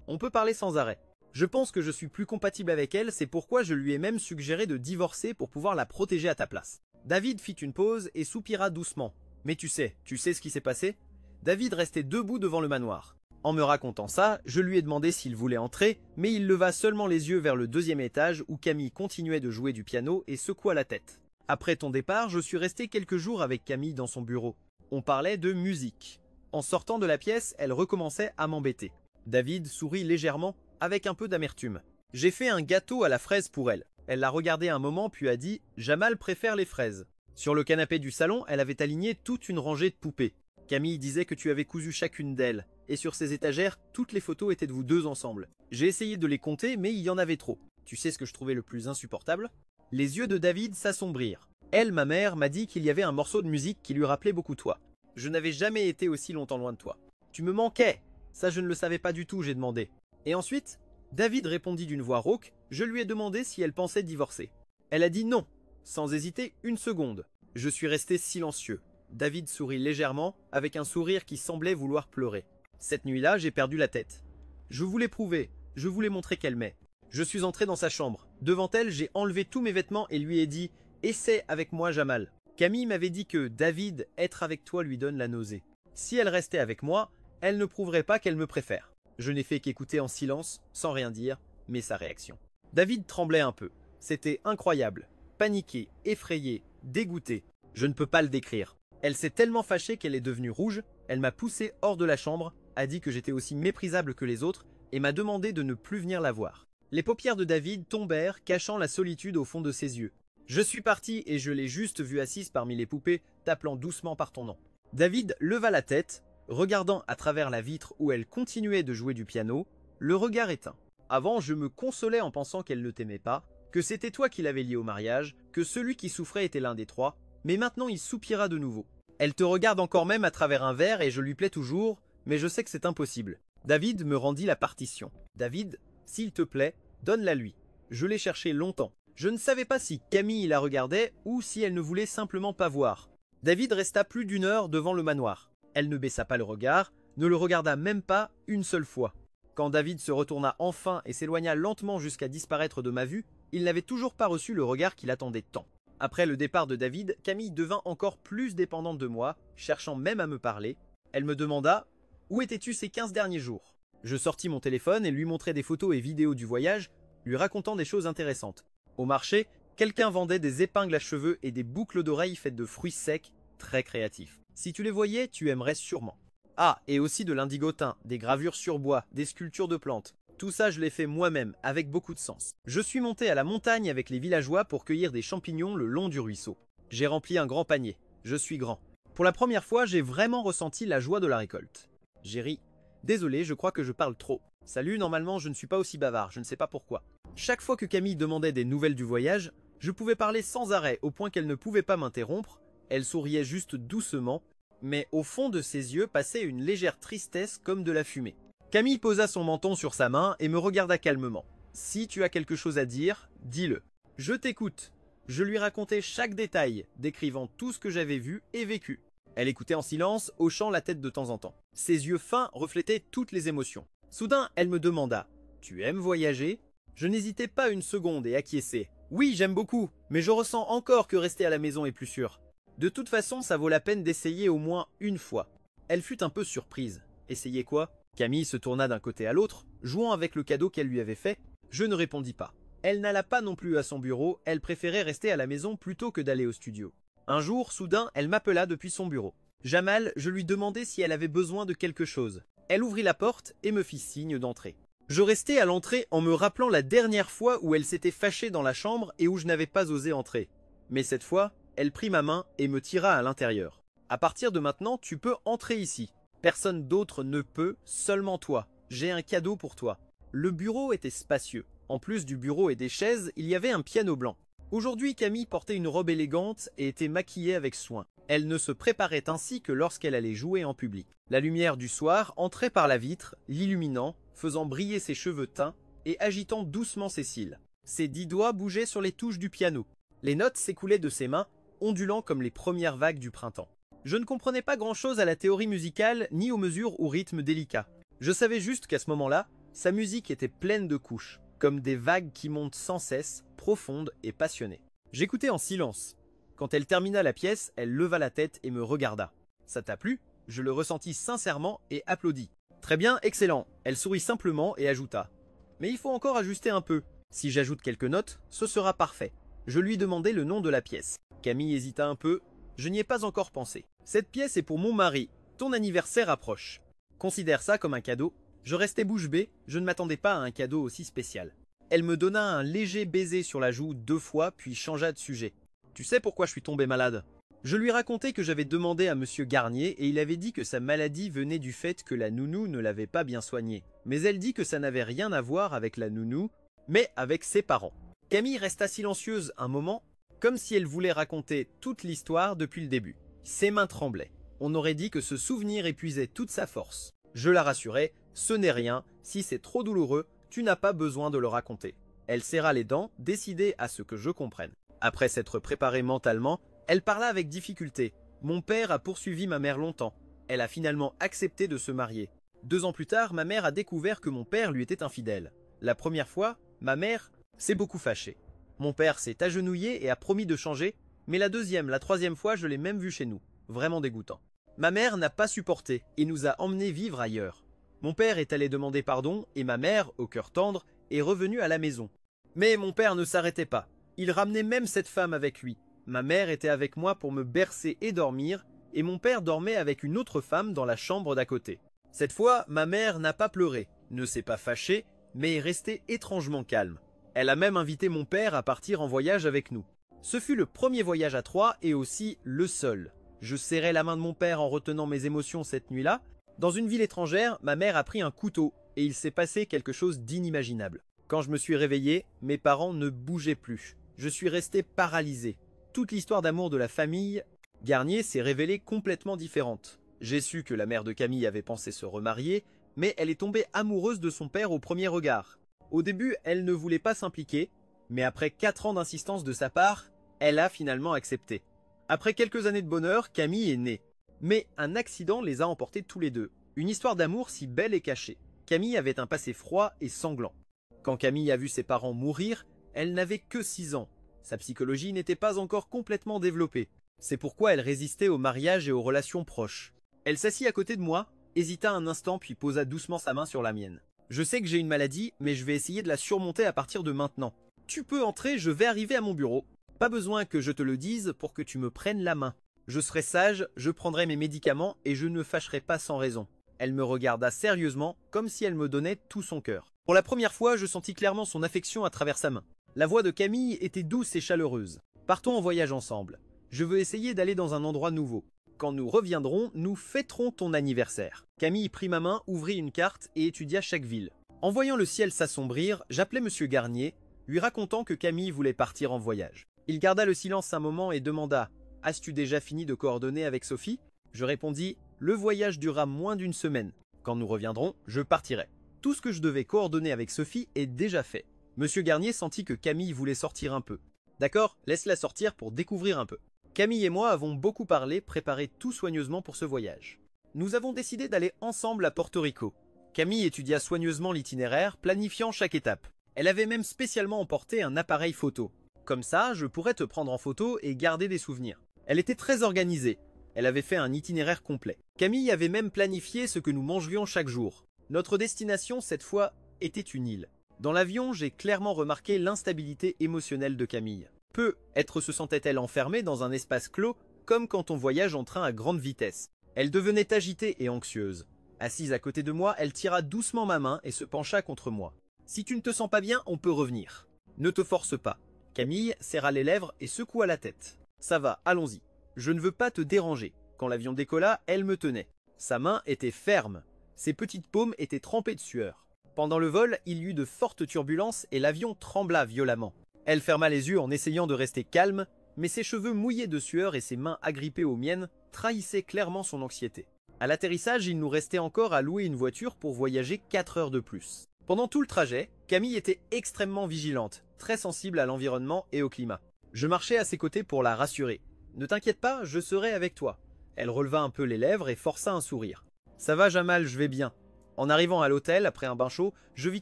On peut parler sans arrêt. Je pense que je suis plus compatible avec elle, c'est pourquoi je lui ai même suggéré de divorcer pour pouvoir la protéger à ta place. David fit une pause et soupira doucement. Mais tu sais ce qui s'est passé? David restait debout devant le manoir. En me racontant ça, je lui ai demandé s'il voulait entrer, mais il leva seulement les yeux vers le deuxième étage où Camille continuait de jouer du piano et secoua la tête. Après ton départ, je suis resté quelques jours avec Camille dans son bureau. On parlait de musique. En sortant de la pièce, elle recommençait à m'embêter. David sourit légèrement, avec un peu d'amertume. J'ai fait un gâteau à la fraise pour elle. Elle l'a regardé un moment puis a dit « Jamal préfère les fraises ». Sur le canapé du salon, elle avait aligné toute une rangée de poupées. Camille disait que tu avais cousu chacune d'elles, et sur ces étagères, toutes les photos étaient de vous deux ensemble. J'ai essayé de les compter, mais il y en avait trop. Tu sais ce que je trouvais le plus insupportable? Les yeux de David s'assombrirent. Elle, ma mère, m'a dit qu'il y avait un morceau de musique qui lui rappelait beaucoup toi. Je n'avais jamais été aussi longtemps loin de toi. Tu me manquais. Ça, je ne le savais pas du tout, j'ai demandé. Et ensuite, David répondit d'une voix rauque, je lui ai demandé si elle pensait divorcer. Elle a dit non, sans hésiter une seconde. Je suis resté silencieux. David sourit légèrement, avec un sourire qui semblait vouloir pleurer. Cette nuit-là, j'ai perdu la tête. Je voulais prouver, je voulais montrer qu'elle m'aimait. Je suis entré dans sa chambre. Devant elle, j'ai enlevé tous mes vêtements et lui ai dit « Essaie avec moi, Jamal ». Camille m'avait dit que David, être avec toi lui donne la nausée. Si elle restait avec moi, elle ne prouverait pas qu'elle me préfère. Je n'ai fait qu'écouter en silence, sans rien dire, mais sa réaction. David tremblait un peu. C'était incroyable. Paniqué, effrayé, dégoûté. Je ne peux pas le décrire. Elle s'est tellement fâchée qu'elle est devenue rouge, elle m'a poussé hors de la chambre, a dit que j'étais aussi méprisable que les autres et m'a demandé de ne plus venir la voir. Les paupières de David tombèrent, cachant la solitude au fond de ses yeux. Je suis parti et je l'ai juste vue assise parmi les poupées, t'appelant doucement par ton nom. David leva la tête, regardant à travers la vitre où elle continuait de jouer du piano, le regard éteint. Avant, je me consolais en pensant qu'elle ne t'aimait pas, que c'était toi qui l'avais liée au mariage, que celui qui souffrait était l'un des trois, mais maintenant il soupira de nouveau. Elle te regarde encore même à travers un verre et je lui plais toujours, mais je sais que c'est impossible. David me rendit la partition. David, s'il te plaît, donne-la lui. Je l'ai cherchée longtemps. Je ne savais pas si Camille la regardait ou si elle ne voulait simplement pas voir. David resta plus d'1 heure devant le manoir. Elle ne baissa pas le regard, ne le regarda même pas une seule fois. Quand David se retourna enfin et s'éloigna lentement jusqu'à disparaître de ma vue, il n'avait toujours pas reçu le regard qu'il attendait tant. Après le départ de David, Camille devint encore plus dépendante de moi, cherchant même à me parler. Elle me demanda « Où étais-tu ces 15 derniers jours ?» Je sortis mon téléphone et lui montrai des photos et vidéos du voyage, lui racontant des choses intéressantes. Au marché, quelqu'un vendait des épingles à cheveux et des boucles d'oreilles faites de fruits secs, très créatifs. Si tu les voyais, tu aimerais sûrement. Ah, et aussi de l'indigotin, des gravures sur bois, des sculptures de plantes. Tout ça, je l'ai fait moi-même, avec beaucoup de sens. Je suis monté à la montagne avec les villageois pour cueillir des champignons le long du ruisseau. J'ai rempli un grand panier. Je suis grand. Pour la première fois, j'ai vraiment ressenti la joie de la récolte. J'ai ri. Désolé, je crois que je parle trop. Salut, normalement, je ne suis pas aussi bavard, je ne sais pas pourquoi. Chaque fois que Camille demandait des nouvelles du voyage, je pouvais parler sans arrêt au point qu'elle ne pouvait pas m'interrompre. Elle souriait juste doucement, mais au fond de ses yeux passait une légère tristesse comme de la fumée. Camille posa son menton sur sa main et me regarda calmement. « Si tu as quelque chose à dire, dis-le. Je t'écoute. » Je lui racontai chaque détail, décrivant tout ce que j'avais vu et vécu. Elle écoutait en silence, hochant la tête de temps en temps. Ses yeux fins reflétaient toutes les émotions. Soudain, elle me demanda « Tu aimes voyager ?» Je n'hésitais pas une seconde et acquiesçai. « Oui, j'aime beaucoup, mais je ressens encore que rester à la maison est plus sûr. De toute façon, ça vaut la peine d'essayer au moins une fois. » Elle fut un peu surprise. « Essayer quoi ?» Camille se tourna d'un côté à l'autre, jouant avec le cadeau qu'elle lui avait fait. Je ne répondis pas. Elle n'alla pas non plus à son bureau, elle préférait rester à la maison plutôt que d'aller au studio. Un jour, soudain, elle m'appela depuis son bureau. Jamal, je lui demandai si elle avait besoin de quelque chose. Elle ouvrit la porte et me fit signe d'entrer. Je restai à l'entrée en me rappelant la dernière fois où elle s'était fâchée dans la chambre et où je n'avais pas osé entrer. Mais cette fois, elle prit ma main et me tira à l'intérieur. À partir de maintenant, tu peux entrer ici. Personne d'autre ne peut, seulement toi. J'ai un cadeau pour toi. Le bureau était spacieux. En plus du bureau et des chaises, il y avait un piano blanc. Aujourd'hui, Camille portait une robe élégante et était maquillée avec soin. Elle ne se préparait ainsi que lorsqu'elle allait jouer en public. La lumière du soir entrait par la vitre, l'illuminant, faisant briller ses cheveux teints et agitant doucement ses cils. Ses 10 doigts bougeaient sur les touches du piano. Les notes s'écoulaient de ses mains, ondulant comme les premières vagues du printemps. Je ne comprenais pas grand-chose à la théorie musicale ni aux mesures ou rythmes délicats. Je savais juste qu'à ce moment-là, sa musique était pleine de couches, comme des vagues qui montent sans cesse, profondes et passionnées. J'écoutais en silence. Quand elle termina la pièce, elle leva la tête et me regarda. « Ça t'a plu ?» Je le ressentis sincèrement et applaudis. « Très bien, excellent !» Elle sourit simplement et ajouta. « Mais il faut encore ajuster un peu. Si j'ajoute quelques notes, ce sera parfait. » Je lui demandai le nom de la pièce. Camille hésita un peu. Je n'y ai pas encore pensé. « Cette pièce est pour mon mari. Ton anniversaire approche. Considère ça comme un cadeau. » Je restais bouche bée, je ne m'attendais pas à un cadeau aussi spécial. Elle me donna un léger baiser sur la joue 2 fois, puis changea de sujet. « Tu sais pourquoi je suis tombé malade ?» Je lui racontai que j'avais demandé à monsieur Garnier et il avait dit que sa maladie venait du fait que la nounou ne l'avait pas bien soignée. Mais elle dit que ça n'avait rien à voir avec la nounou, mais avec ses parents. Camille resta silencieuse un moment, comme si elle voulait raconter toute l'histoire depuis le début. Ses mains tremblaient. On aurait dit que ce souvenir épuisait toute sa force. Je la rassurai, ce n'est rien, si c'est trop douloureux, tu n'as pas besoin de le raconter. Elle serra les dents, décidée à ce que je comprenne. Après s'être préparée mentalement, elle parla avec difficulté. Mon père a poursuivi ma mère longtemps. Elle a finalement accepté de se marier. 2 ans plus tard, ma mère a découvert que mon père lui était infidèle. La première fois, Ma mère s'est beaucoup fâchée. Mon père s'est agenouillé et a promis de changer, mais la deuxième, la troisième fois, je l'ai même vu chez nous. Vraiment dégoûtant. Ma mère n'a pas supporté et nous a emmenés vivre ailleurs. Mon père est allé demander pardon et ma mère, au cœur tendre, est revenue à la maison. Mais mon père ne s'arrêtait pas. Il ramenait même cette femme avec lui. Ma mère était avec moi pour me bercer et dormir, et mon père dormait avec une autre femme dans la chambre d'à côté. Cette fois, ma mère n'a pas pleuré, ne s'est pas fâchée, mais est restée étrangement calme. Elle a même invité mon père à partir en voyage avec nous. Ce fut le premier voyage à trois et aussi le seul. Je serrais la main de mon père en retenant mes émotions cette nuit-là. Dans une ville étrangère, ma mère a pris un couteau et il s'est passé quelque chose d'inimaginable. Quand je me suis réveillé, mes parents ne bougeaient plus. Je suis resté paralysé. Toute l'histoire d'amour de la famille Garnier s'est révélée complètement différente. J'ai su que la mère de Camille avait pensé se remarier, mais elle est tombée amoureuse de son père au premier regard. Au début, elle ne voulait pas s'impliquer, mais après 4 ans d'insistance de sa part, elle a finalement accepté. Après quelques années de bonheur, Camille est née. Mais un accident les a emportés tous les deux. Une histoire d'amour si belle et cachée. Camille avait un passé froid et sanglant. Quand Camille a vu ses parents mourir, elle n'avait que 6 ans. Sa psychologie n'était pas encore complètement développée. C'est pourquoi elle résistait au mariage et aux relations proches. Elle s'assit à côté de moi, hésita un instant puis posa doucement sa main sur la mienne. Je sais que j'ai une maladie, mais je vais essayer de la surmonter à partir de maintenant. Tu peux entrer, je vais arriver à mon bureau. Pas besoin que je te le dise pour que tu me prennes la main. Je serai sage, je prendrai mes médicaments et je ne fâcherai pas sans raison. Elle me regarda sérieusement, comme si elle me donnait tout son cœur. Pour la première fois, je sentis clairement son affection à travers sa main. La voix de Camille était douce et chaleureuse. Partons en voyage ensemble. Je veux essayer d'aller dans un endroit nouveau. Quand nous reviendrons, nous fêterons ton anniversaire. Camille prit ma main, ouvrit une carte et étudia chaque ville. En voyant le ciel s'assombrir, j'appelai Monsieur Garnier, lui racontant que Camille voulait partir en voyage. Il garda le silence un moment et demanda « As-tu déjà fini de coordonner avec Sophie ?» Je répondis « Le voyage durera moins d'une semaine. Quand nous reviendrons, je partirai. » Tout ce que je devais coordonner avec Sophie est déjà fait. Monsieur Garnier sentit que Camille voulait sortir un peu. « D'accord, laisse-la sortir pour découvrir un peu. » Camille et moi avons beaucoup parlé, préparé tout soigneusement pour ce voyage. Nous avons décidé d'aller ensemble à Porto Rico. Camille étudia soigneusement l'itinéraire, planifiant chaque étape. Elle avait même spécialement emporté un appareil photo. Comme ça, je pourrais te prendre en photo et garder des souvenirs. Elle était très organisée. Elle avait fait un itinéraire complet. Camille avait même planifié ce que nous mangerions chaque jour. Notre destination, cette fois, était une île. Dans l'avion, j'ai clairement remarqué l'instabilité émotionnelle de Camille. Peu être se sentait-elle enfermée dans un espace clos, comme quand on voyage en train à grande vitesse. Elle devenait agitée et anxieuse. Assise à côté de moi, elle tira doucement ma main et se pencha contre moi. « Si tu ne te sens pas bien, on peut revenir. Ne te force pas. » Camille serra les lèvres et secoua la tête. « Ça va, allons-y. Je ne veux pas te déranger. » Quand l'avion décolla, elle me tenait. Sa main était ferme. Ses petites paumes étaient trempées de sueur. Pendant le vol, il y eut de fortes turbulences et l'avion trembla violemment. Elle ferma les yeux en essayant de rester calme, mais ses cheveux mouillés de sueur et ses mains agrippées aux miennes trahissaient clairement son anxiété. À l'atterrissage, il nous restait encore à louer une voiture pour voyager 4 heures de plus. Pendant tout le trajet, Camille était extrêmement vigilante, très sensible à l'environnement et au climat. Je marchais à ses côtés pour la rassurer. « Ne t'inquiète pas, je serai avec toi. » Elle releva un peu les lèvres et força un sourire. « Ça va Jamal, je vais bien. » En arrivant à l'hôtel, après un bain chaud, je vis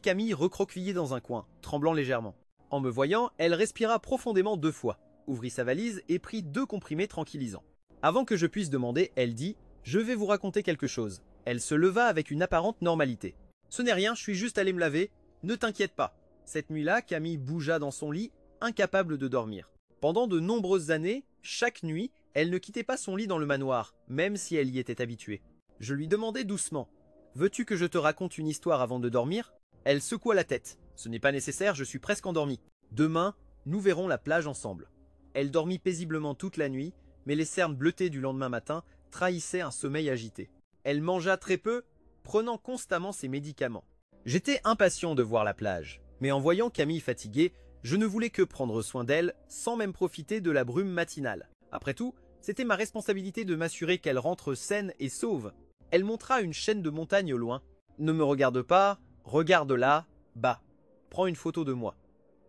Camille recroquevillée dans un coin, tremblant légèrement. En me voyant, elle respira profondément 2 fois, ouvrit sa valise et prit 2 comprimés tranquillisants. Avant que je puisse demander, elle dit « Je vais vous raconter quelque chose. » Elle se leva avec une apparente normalité. « Ce n'est rien, je suis juste allée me laver. Ne t'inquiète pas. » Cette nuit-là, Camille bougea dans son lit, incapable de dormir. Pendant de nombreuses années, chaque nuit, elle ne quittait pas son lit dans le manoir, même si elle y était habituée. Je lui demandai doucement « Veux-tu que je te raconte une histoire avant de dormir ?» Elle secoua la tête. « Ce n'est pas nécessaire, je suis presque endormie. Demain, nous verrons la plage ensemble. » Elle dormit paisiblement toute la nuit, mais les cernes bleutées du lendemain matin trahissaient un sommeil agité. Elle mangea très peu, prenant constamment ses médicaments. J'étais impatient de voir la plage, mais en voyant Camille fatiguée, je ne voulais que prendre soin d'elle sans même profiter de la brume matinale. Après tout, c'était ma responsabilité de m'assurer qu'elle rentre saine et sauve. Elle montra une chaîne de montagnes au loin. « Ne me regarde pas, regarde là, bas. Prends une photo de moi. »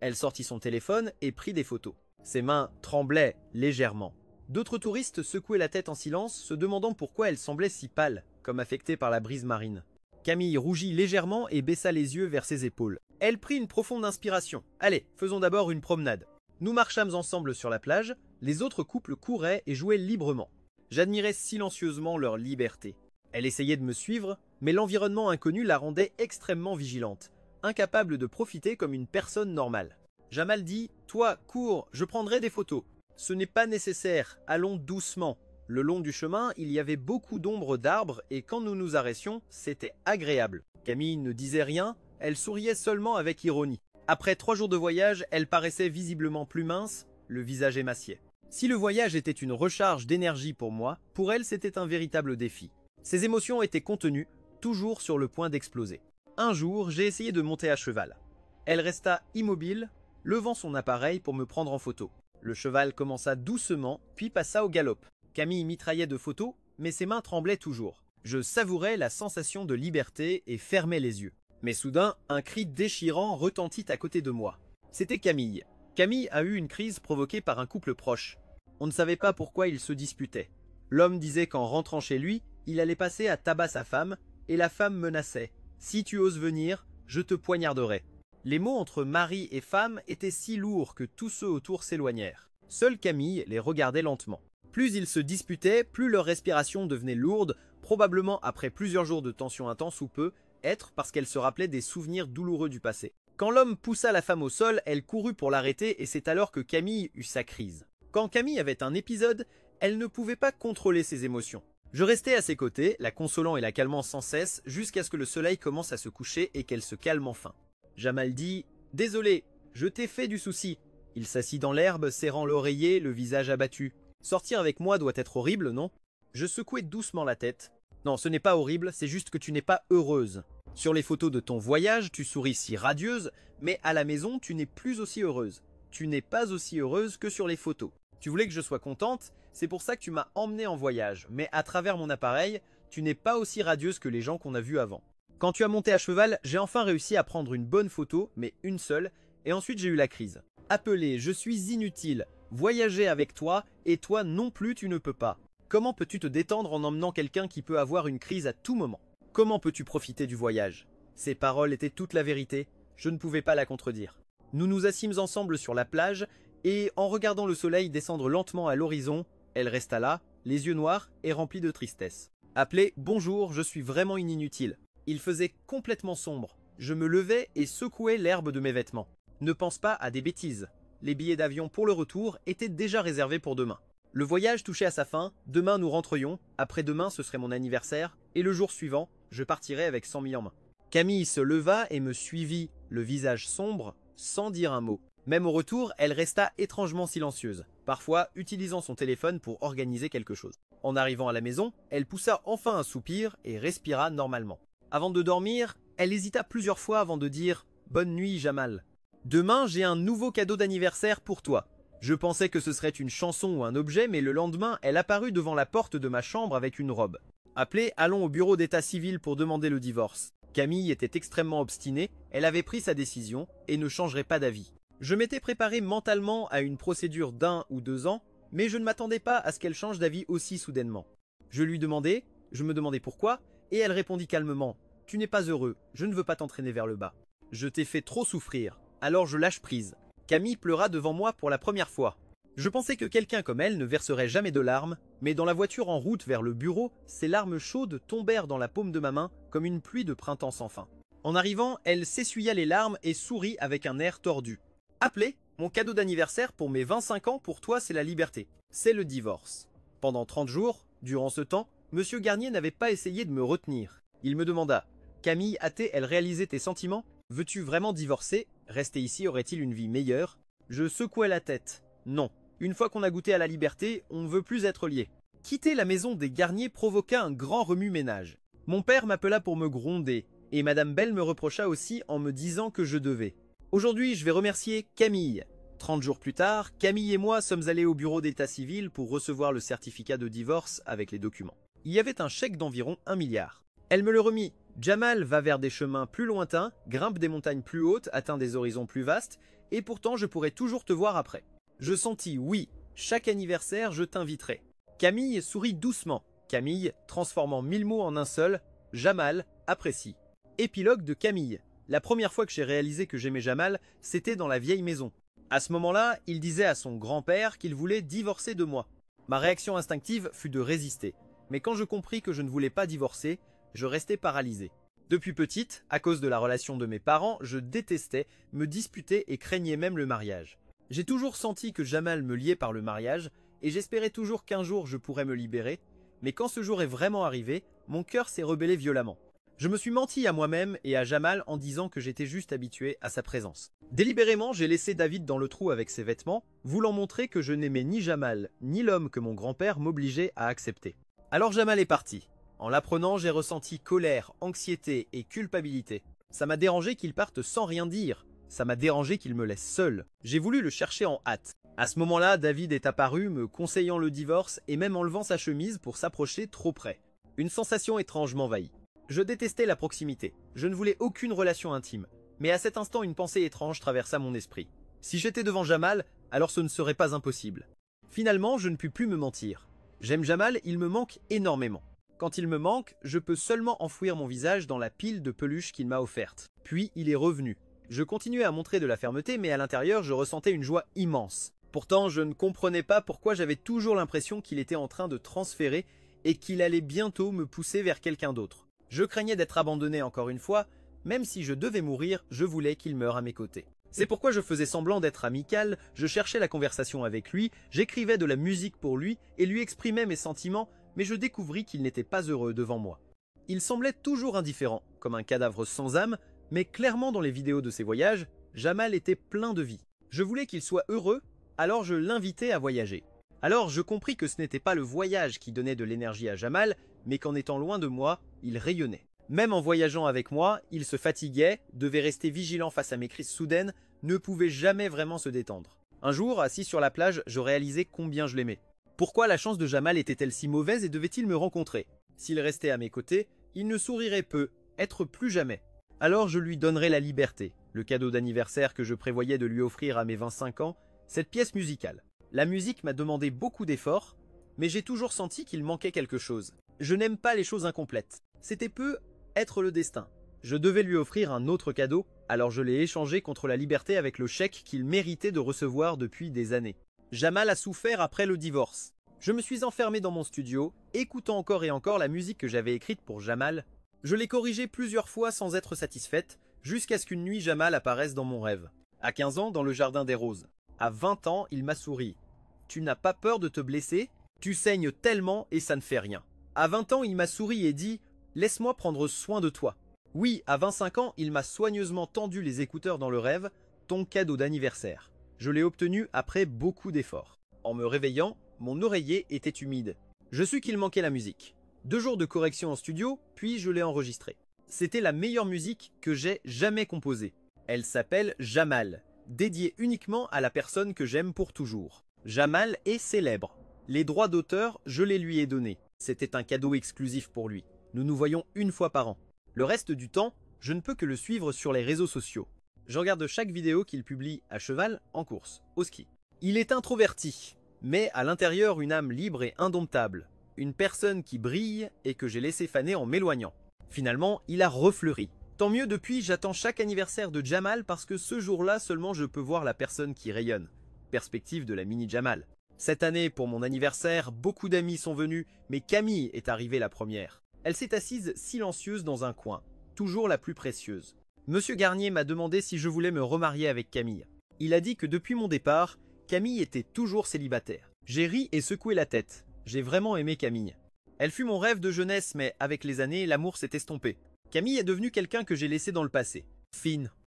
Elle sortit son téléphone et prit des photos. Ses mains tremblaient légèrement. D'autres touristes secouaient la tête en silence, se demandant pourquoi elle semblait si pâle, comme affectée par la brise marine. Camille rougit légèrement et baissa les yeux vers ses épaules. Elle prit une profonde inspiration. Allez, faisons d'abord une promenade. Nous marchâmes ensemble sur la plage, les autres couples couraient et jouaient librement. J'admirais silencieusement leur liberté. Elle essayait de me suivre, mais l'environnement inconnu la rendait extrêmement vigilante, incapable de profiter comme une personne normale. Jamal dit « Toi, cours, je prendrai des photos. » Ce n'est pas nécessaire, allons doucement. Le long du chemin, il y avait beaucoup d'ombres d'arbres et quand nous nous arrêtions, c'était agréable. Camille ne disait rien, elle souriait seulement avec ironie. Après 3 jours de voyage, elle paraissait visiblement plus mince, le visage émacié. Si le voyage était une recharge d'énergie pour moi, pour elle c'était un véritable défi. Ses émotions étaient contenues, toujours sur le point d'exploser. Un jour, j'ai essayé de monter à cheval. Elle resta immobile, levant son appareil pour me prendre en photo. Le cheval commença doucement, puis passa au galop. Camille mitraillait de photos, mais ses mains tremblaient toujours. Je savourais la sensation de liberté et fermais les yeux. Mais soudain, un cri déchirant retentit à côté de moi. C'était Camille. Camille a eu une crise provoquée par un couple proche. On ne savait pas pourquoi ils se disputaient. L'homme disait qu'en rentrant chez lui, il allait passer à tabac sa femme, et la femme menaçait. « Si tu oses venir, je te poignarderai. » Les mots entre mari et femme étaient si lourds que tous ceux autour s'éloignèrent. Seule Camille les regardait lentement. Plus ils se disputaient, plus leur respiration devenait lourde, probablement après plusieurs jours de tension intense ou peu, être parce qu'elle se rappelait des souvenirs douloureux du passé. Quand l'homme poussa la femme au sol, elle courut pour l'arrêter et c'est alors que Camille eut sa crise. Quand Camille avait un épisode, elle ne pouvait pas contrôler ses émotions. Je restais à ses côtés, la consolant et la calmant sans cesse, jusqu'à ce que le soleil commence à se coucher et qu'elle se calme enfin. Jamal dit « Désolé, je t'ai fait du souci. » Il s'assit dans l'herbe, serrant l'oreiller, le visage abattu. « Sortir avec moi doit être horrible, non ?» Je secouai doucement la tête. « Non, ce n'est pas horrible, c'est juste que tu n'es pas heureuse. Sur les photos de ton voyage, tu souris si radieuse, mais à la maison, tu n'es plus aussi heureuse. Tu n'es pas aussi heureuse que sur les photos. Tu voulais que je sois contente, c'est pour ça que tu m'as emmenée en voyage, mais à travers mon appareil, tu n'es pas aussi radieuse que les gens qu'on a vus avant. Quand tu as monté à cheval, j'ai enfin réussi à prendre une bonne photo, mais une seule, et ensuite j'ai eu la crise. Appelé, je suis inutile. Voyager avec toi, et toi non plus tu ne peux pas. Comment peux-tu te détendre en emmenant quelqu'un qui peut avoir une crise à tout moment? Comment peux-tu profiter du voyage? Ces paroles étaient toute la vérité, je ne pouvais pas la contredire. Nous nous assîmes ensemble sur la plage, et en regardant le soleil descendre lentement à l'horizon, elle resta là, les yeux noirs et remplis de tristesse. Appelé « Bonjour, je suis vraiment une inutile ». Il faisait complètement sombre. Je me levais et secouais l'herbe de mes vêtements. Ne pense pas à des bêtises. Les billets d'avion pour le retour étaient déjà réservés pour demain. Le voyage touchait à sa fin, demain nous rentrions, après-demain ce serait mon anniversaire, et le jour suivant, je partirais avec 100 000 en main. Camille se leva et me suivit, le visage sombre, sans dire un mot. Même au retour, elle resta étrangement silencieuse, parfois utilisant son téléphone pour organiser quelque chose. En arrivant à la maison, elle poussa enfin un soupir et respira normalement. Avant de dormir, elle hésita plusieurs fois avant de dire « Bonne nuit, Jamal. Demain, j'ai un nouveau cadeau d'anniversaire pour toi. » Je pensais que ce serait une chanson ou un objet, mais le lendemain, elle apparut devant la porte de ma chambre avec une robe. Appelé, allons au bureau d'état civil pour demander le divorce. Camille était extrêmement obstinée, elle avait pris sa décision et ne changerait pas d'avis. Je m'étais préparé mentalement à une procédure d'1 ou 2 ans, mais je ne m'attendais pas à ce qu'elle change d'avis aussi soudainement. Je lui demandais, je me demandais pourquoi, et elle répondit calmement « Tu n'es pas heureux, je ne veux pas t'entraîner vers le bas. Je t'ai fait trop souffrir, alors je lâche prise. » Camille pleura devant moi pour la première fois. Je pensais que quelqu'un comme elle ne verserait jamais de larmes, mais dans la voiture en route vers le bureau, ses larmes chaudes tombèrent dans la paume de ma main comme une pluie de printemps sans fin. En arrivant, elle s'essuya les larmes et sourit avec un air tordu. « Appelé, mon cadeau d'anniversaire pour mes 25 ans pour toi c'est la liberté. C'est le divorce. » Pendant 30 jours, durant ce temps, Monsieur Garnier n'avait pas essayé de me retenir. Il me demanda « Camille, a-t-elle réalisé tes sentiments? Veux-tu vraiment divorcer? Rester ici aurait-il une vie meilleure ?» Je secouai la tête. Non. Une fois qu'on a goûté à la liberté, on ne veut plus être lié. Quitter la maison des Garnier provoqua un grand remue-ménage. Mon père m'appela pour me gronder, et Madame Belle me reprocha aussi en me disant que je devais. Aujourd'hui, je vais remercier Camille. 30 jours plus tard, Camille et moi sommes allés au bureau d'état civil pour recevoir le certificat de divorce avec les documents. Il y avait un chèque d'environ 1 milliard. Elle me le remit. Jamal va vers des chemins plus lointains, grimpe des montagnes plus hautes, atteint des horizons plus vastes, et pourtant je pourrai toujours te voir après. Je sentis, oui, chaque anniversaire je t'inviterai. Camille sourit doucement. Camille, transformant 1000 mots en un seul, Jamal apprécie. Épilogue de Camille. La première fois que j'ai réalisé que j'aimais Jamal, c'était dans la vieille maison. À ce moment-là, il disait à son grand-père qu'il voulait divorcer de moi. Ma réaction instinctive fut de résister. Mais quand je compris que je ne voulais pas divorcer, je restais paralysé. Depuis petite, à cause de la relation de mes parents, je détestais, me disputais et craignais même le mariage. J'ai toujours senti que Jamal me liait par le mariage, et j'espérais toujours qu'un jour je pourrais me libérer, mais quand ce jour est vraiment arrivé, mon cœur s'est rebellé violemment. Je me suis menti à moi-même et à Jamal en disant que j'étais juste habitué à sa présence. Délibérément, j'ai laissé David dans le trou avec ses vêtements, voulant montrer que je n'aimais ni Jamal, ni l'homme que mon grand-père m'obligeait à accepter. Alors Jamal est parti. En l'apprenant, j'ai ressenti colère, anxiété et culpabilité. Ça m'a dérangé qu'il parte sans rien dire. Ça m'a dérangé qu'il me laisse seul. J'ai voulu le chercher en hâte. À ce moment-là, David est apparu, me conseillant le divorce et même enlevant sa chemise pour s'approcher trop près. Une sensation étrange m'envahit. Je détestais la proximité. Je ne voulais aucune relation intime. Mais à cet instant, une pensée étrange traversa mon esprit. Si j'étais devant Jamal, alors ce ne serait pas impossible. Finalement, je ne pus plus me mentir. J'aime Jamal, il me manque énormément. Quand il me manque, je peux seulement enfouir mon visage dans la pile de peluches qu'il m'a offerte. Puis il est revenu. Je continuais à montrer de la fermeté, mais à l'intérieur, je ressentais une joie immense. Pourtant, je ne comprenais pas pourquoi j'avais toujours l'impression qu'il était en train de transférer et qu'il allait bientôt me pousser vers quelqu'un d'autre. Je craignais d'être abandonné encore une fois, même si je devais mourir, je voulais qu'il meure à mes côtés. C'est pourquoi je faisais semblant d'être amical, je cherchais la conversation avec lui, j'écrivais de la musique pour lui et lui exprimais mes sentiments, mais je découvris qu'il n'était pas heureux devant moi. Il semblait toujours indifférent, comme un cadavre sans âme, mais clairement dans les vidéos de ses voyages, Jamal était plein de vie. Je voulais qu'il soit heureux, alors je l'invitais à voyager. Alors je compris que ce n'était pas le voyage qui donnait de l'énergie à Jamal, mais qu'en étant loin de moi, il rayonnait. Même en voyageant avec moi, il se fatiguait, devait rester vigilant face à mes crises soudaines, ne pouvait jamais vraiment se détendre. Un jour, assis sur la plage, je réalisais combien je l'aimais. Pourquoi la chance de Jamal était-elle si mauvaise et devait-il me rencontrer? S'il restait à mes côtés, il ne sourirait peu, être plus jamais. Alors je lui donnerais la liberté, le cadeau d'anniversaire que je prévoyais de lui offrir à mes 25 ans, cette pièce musicale. La musique m'a demandé beaucoup d'efforts, mais j'ai toujours senti qu'il manquait quelque chose. Je n'aime pas les choses incomplètes. C'était peu être le destin. Je devais lui offrir un autre cadeau, alors je l'ai échangé contre la liberté avec le chèque qu'il méritait de recevoir depuis des années. Jamal a souffert après le divorce. Je me suis enfermé dans mon studio, écoutant encore et encore la musique que j'avais écrite pour Jamal. Je l'ai corrigée plusieurs fois sans être satisfaite, jusqu'à ce qu'une nuit Jamal apparaisse dans mon rêve. À 15 ans, dans le jardin des roses. À 20 ans, il m'a souri. « Tu n'as pas peur de te blesser? Tu saignes tellement et ça ne fait rien. » À 20 ans, il m'a souri et dit « Laisse-moi prendre soin de toi. » Oui, à 25 ans, il m'a soigneusement tendu les écouteurs dans le rêve, ton cadeau d'anniversaire. Je l'ai obtenu après beaucoup d'efforts. En me réveillant, mon oreiller était humide. Je sus qu'il manquait la musique. 2 jours de correction en studio, puis je l'ai enregistrée. C'était la meilleure musique que j'ai jamais composée. Elle s'appelle Jamal, dédiée uniquement à la personne que j'aime pour toujours. Jamal est célèbre. Les droits d'auteur, je les lui ai donnés. C'était un cadeau exclusif pour lui. Nous nous voyons une fois par an. Le reste du temps, je ne peux que le suivre sur les réseaux sociaux. Je regarde chaque vidéo qu'il publie à cheval, en course, au ski. Il est introverti, mais à l'intérieur une âme libre et indomptable. Une personne qui brille et que j'ai laissé faner en m'éloignant. Finalement, il a refleuri. Tant mieux, depuis, j'attends chaque anniversaire de Jamal parce que ce jour-là seulement je peux voir la personne qui rayonne. Perspective de la mini Jamal. Cette année, pour mon anniversaire, beaucoup d'amis sont venus, mais Camille est arrivée la première. Elle s'est assise silencieuse dans un coin, toujours la plus précieuse. Monsieur Garnier m'a demandé si je voulais me remarier avec Camille. Il a dit que depuis mon départ, Camille était toujours célibataire. J'ai ri et secoué la tête. J'ai vraiment aimé Camille. Elle fut mon rêve de jeunesse, mais avec les années, l'amour s'est estompé. Camille est devenue quelqu'un que j'ai laissé dans le passé. Fine,